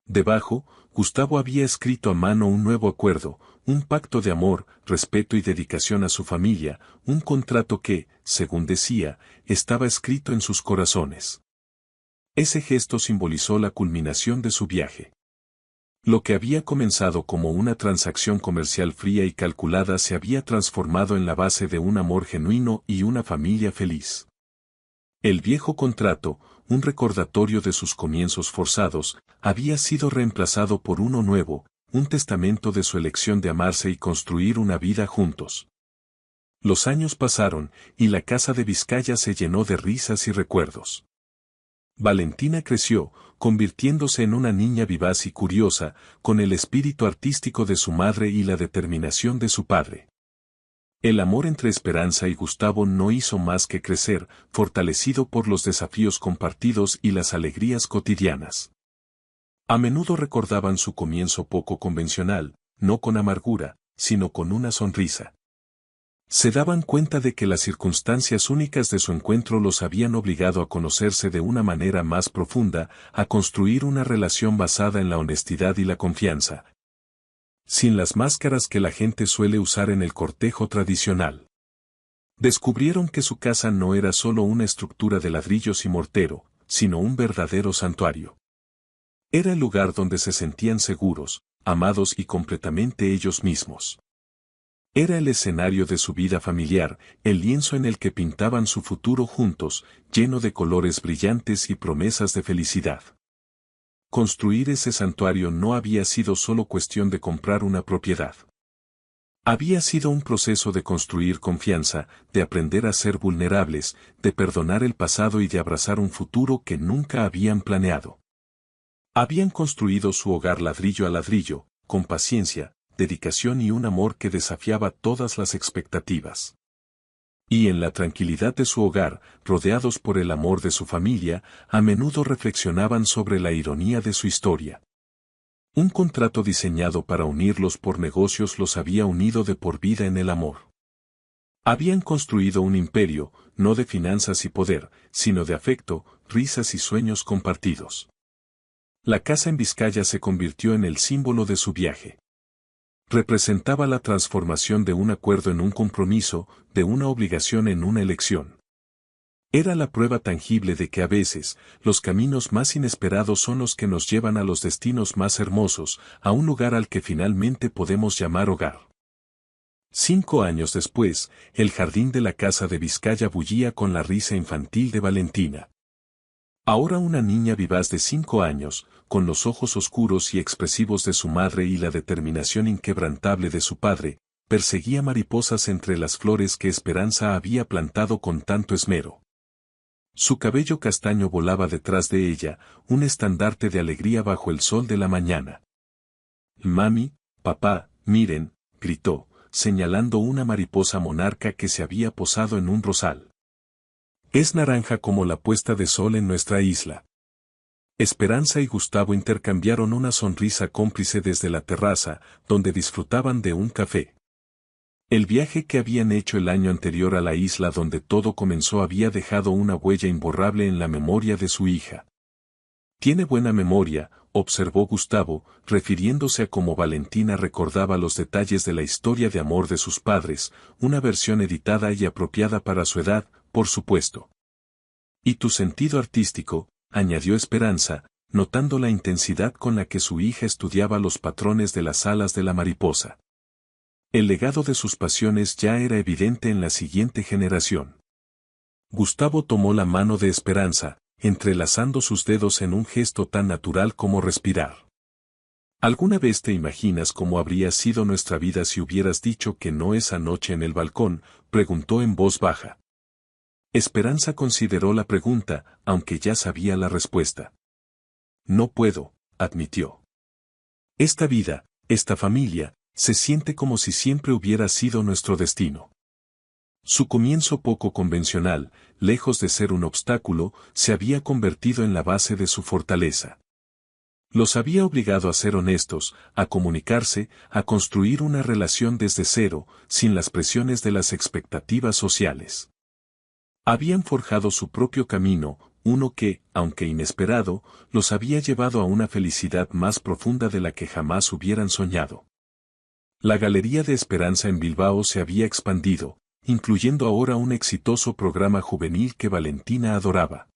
Debajo, Gustavo había escrito a mano un nuevo acuerdo, un pacto de amor, respeto y dedicación a su familia, un contrato que, según decía, estaba escrito en sus corazones. Ese gesto simbolizó la culminación de su viaje. Lo que había comenzado como una transacción comercial fría y calculada se había transformado en la base de un amor genuino y una familia feliz. El viejo contrato, un recordatorio de sus comienzos forzados, había sido reemplazado por uno nuevo, un testamento de su elección de amarse y construir una vida juntos. Los años pasaron, y la casa de Vizcaya se llenó de risas y recuerdos. Valentina creció, convirtiéndose en una niña vivaz y curiosa, con el espíritu artístico de su madre y la determinación de su padre. El amor entre Esperanza y Gustavo no hizo más que crecer, fortalecido por los desafíos compartidos y las alegrías cotidianas. A menudo recordaban su comienzo poco convencional, no con amargura, sino con una sonrisa. Se daban cuenta de que las circunstancias únicas de su encuentro los habían obligado a conocerse de una manera más profunda, a construir una relación basada en la honestidad y la confianza, sin las máscaras que la gente suele usar en el cortejo tradicional. Descubrieron que su casa no era solo una estructura de ladrillos y mortero, sino un verdadero santuario. Era el lugar donde se sentían seguros, amados y completamente ellos mismos. Era el escenario de su vida familiar, el lienzo en el que pintaban su futuro juntos, lleno de colores brillantes y promesas de felicidad. Construir ese santuario no había sido solo cuestión de comprar una propiedad. Había sido un proceso de construir confianza, de aprender a ser vulnerables, de perdonar el pasado y de abrazar un futuro que nunca habían planeado. Habían construido su hogar ladrillo a ladrillo, con paciencia, dedicación y un amor que desafiaba todas las expectativas. Y en la tranquilidad de su hogar, rodeados por el amor de su familia, a menudo reflexionaban sobre la ironía de su historia. Un contrato diseñado para unirlos por negocios los había unido de por vida en el amor. Habían construido un imperio, no de finanzas y poder, sino de afecto, risas y sueños compartidos. La casa en Vizcaya se convirtió en el símbolo de su viaje. Representaba la transformación de un acuerdo en un compromiso, de una obligación en una elección. Era la prueba tangible de que a veces, los caminos más inesperados son los que nos llevan a los destinos más hermosos, a un lugar al que finalmente podemos llamar hogar. 5 años después, el jardín de la casa de Vizcaya bullía con la risa infantil de Valentina. Ahora una niña vivaz de 5 años, con los ojos oscuros y expresivos de su madre y la determinación inquebrantable de su padre, perseguía mariposas entre las flores que Esperanza había plantado con tanto esmero. Su cabello castaño volaba detrás de ella, un estandarte de alegría bajo el sol de la mañana. «Mami, papá, miren», gritó, señalando una mariposa monarca que se había posado en un rosal. «Es naranja como la puesta de sol en nuestra isla». Esperanza y Gustavo intercambiaron una sonrisa cómplice desde la terraza, donde disfrutaban de un café. El viaje que habían hecho el año anterior a la isla donde todo comenzó había dejado una huella imborrable en la memoria de su hija. «Tiene buena memoria», observó Gustavo, refiriéndose a cómo Valentina recordaba los detalles de la historia de amor de sus padres, una versión editada y apropiada para su edad, por supuesto. «Y tu sentido artístico», añadió Esperanza, notando la intensidad con la que su hija estudiaba los patrones de las alas de la mariposa. El legado de sus pasiones ya era evidente en la siguiente generación. Gustavo tomó la mano de Esperanza, entrelazando sus dedos en un gesto tan natural como respirar. ¿Alguna vez te imaginas cómo habría sido nuestra vida si hubieras dicho que no esa noche en el balcón?, preguntó en voz baja. Esperanza consideró la pregunta, aunque ya sabía la respuesta. «No puedo», admitió. «Esta vida, esta familia, se siente como si siempre hubiera sido nuestro destino». Su comienzo poco convencional, lejos de ser un obstáculo, se había convertido en la base de su fortaleza. Los había obligado a ser honestos, a comunicarse, a construir una relación desde cero, sin las presiones de las expectativas sociales. Habían forjado su propio camino, uno que, aunque inesperado, los había llevado a una felicidad más profunda de la que jamás hubieran soñado. La Galería de Esperanza en Bilbao se había expandido, incluyendo ahora un exitoso programa juvenil que Valentina adoraba.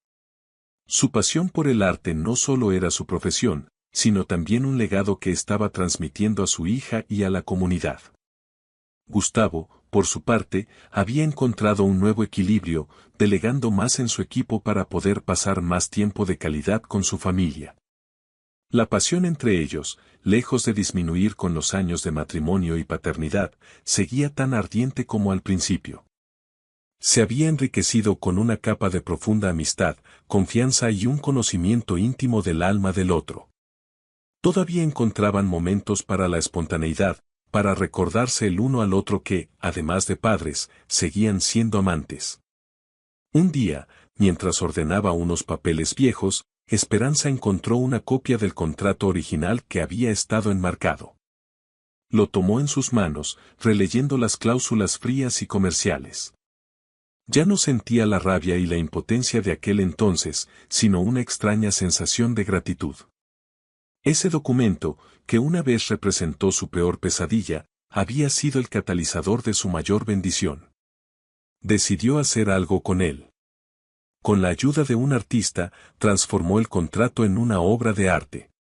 Su pasión por el arte no solo era su profesión, sino también un legado que estaba transmitiendo a su hija y a la comunidad. Gustavo, por su parte, había encontrado un nuevo equilibrio, delegando más en su equipo para poder pasar más tiempo de calidad con su familia. La pasión entre ellos, lejos de disminuir con los años de matrimonio y paternidad, seguía tan ardiente como al principio. Se había enriquecido con una capa de profunda amistad, confianza y un conocimiento íntimo del alma del otro. Todavía encontraban momentos para la espontaneidad, para recordarse el uno al otro que, además de padres, seguían siendo amantes. Un día, mientras ordenaba unos papeles viejos, Esperanza encontró una copia del contrato original que había estado enmarcado. Lo tomó en sus manos, releyendo las cláusulas frías y comerciales. Ya no sentía la rabia y la impotencia de aquel entonces, sino una extraña sensación de gratitud. Ese documento, que una vez representó su peor pesadilla, había sido el catalizador de su mayor bendición. Decidió hacer algo con él. Con la ayuda de un artista, transformó el contrato en una obra de arte.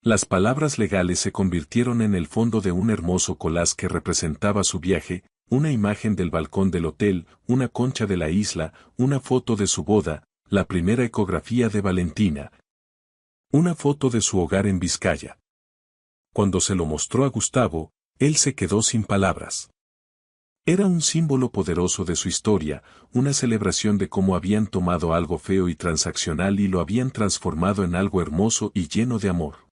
Las palabras legales se convirtieron en el fondo de un hermoso collage que representaba su viaje, una imagen del balcón del hotel, una concha de la isla, una foto de su boda, la primera ecografía de Valentina, una foto de su hogar en Vizcaya. Cuando se lo mostró a Gustavo, él se quedó sin palabras. Era un símbolo poderoso de su historia, una celebración de cómo habían tomado algo feo y transaccional y lo habían transformado en algo hermoso y lleno de amor.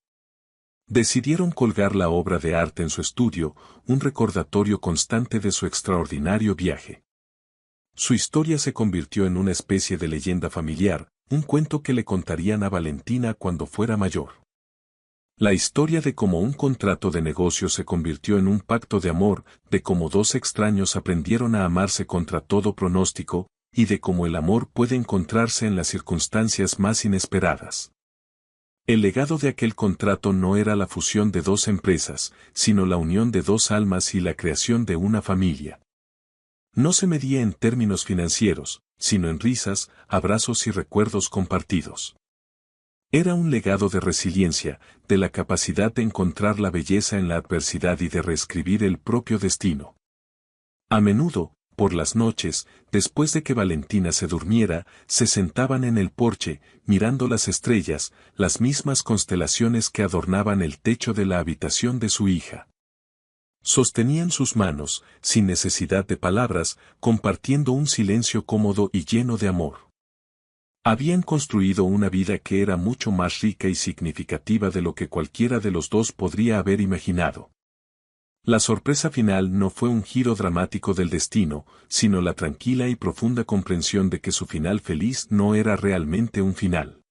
Decidieron colgar la obra de arte en su estudio, un recordatorio constante de su extraordinario viaje. Su historia se convirtió en una especie de leyenda familiar, un cuento que le contarían a Valentina cuando fuera mayor. La historia de cómo un contrato de negocio se convirtió en un pacto de amor, de cómo dos extraños aprendieron a amarse contra todo pronóstico, y de cómo el amor puede encontrarse en las circunstancias más inesperadas. El legado de aquel contrato no era la fusión de dos empresas, sino la unión de dos almas y la creación de una familia. No se medía en términos financieros, sino en risas, abrazos y recuerdos compartidos. Era un legado de resiliencia, de la capacidad de encontrar la belleza en la adversidad y de reescribir el propio destino. A menudo, por las noches, después de que Valentina se durmiera, se sentaban en el porche, mirando las estrellas, las mismas constelaciones que adornaban el techo de la habitación de su hija. Sostenían sus manos, sin necesidad de palabras, compartiendo un silencio cómodo y lleno de amor. Habían construido una vida que era mucho más rica y significativa de lo que cualquiera de los dos podría haber imaginado. La sorpresa final no fue un giro dramático del destino, sino la tranquila y profunda comprensión de que su final feliz no era realmente un final.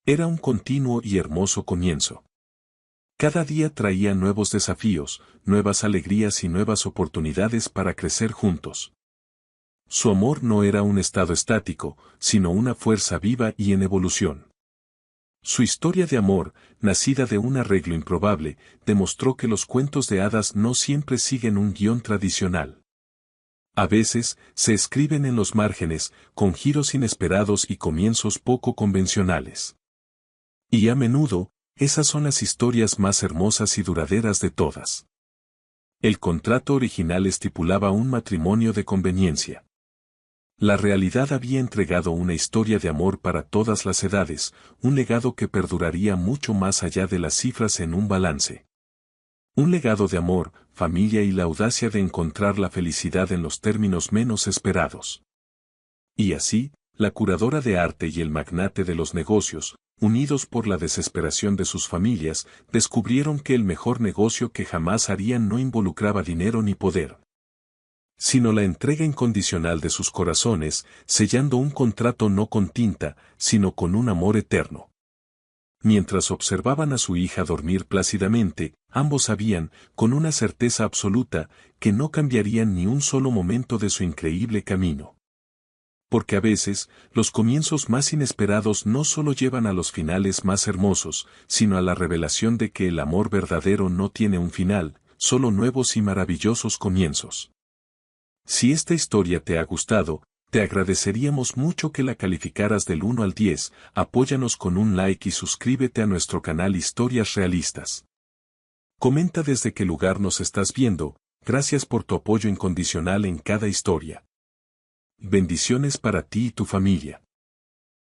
Era un continuo y hermoso comienzo. Cada día traía nuevos desafíos, nuevas alegrías y nuevas oportunidades para crecer juntos. Su amor no era un estado estático, sino una fuerza viva y en evolución. Su historia de amor, nacida de un arreglo improbable, demostró que los cuentos de hadas no siempre siguen un guión tradicional. A veces, se escriben en los márgenes, con giros inesperados y comienzos poco convencionales. Y a menudo, esas son las historias más hermosas y duraderas de todas. El contrato original estipulaba un matrimonio de conveniencia. La realidad había entregado una historia de amor para todas las edades, un legado que perduraría mucho más allá de las cifras en un balance. Un legado de amor, familia y la audacia de encontrar la felicidad en los términos menos esperados. Y así, la curadora de arte y el magnate de los negocios, unidos por la desesperación de sus familias, descubrieron que el mejor negocio que jamás harían no involucraba dinero ni poder, sino la entrega incondicional de sus corazones, sellando un contrato no con tinta, sino con un amor eterno. Mientras observaban a su hija dormir plácidamente, ambos sabían, con una certeza absoluta, que no cambiarían ni un solo momento de su increíble camino. Porque a veces, los comienzos más inesperados no solo llevan a los finales más hermosos, sino a la revelación de que el amor verdadero no tiene un final, solo nuevos y maravillosos comienzos. Si esta historia te ha gustado, te agradeceríamos mucho que la calificaras del 1 al 10, apóyanos con un like y suscríbete a nuestro canal Historias Realistas. Comenta desde qué lugar nos estás viendo, gracias por tu apoyo incondicional en cada historia. Bendiciones para ti y tu familia.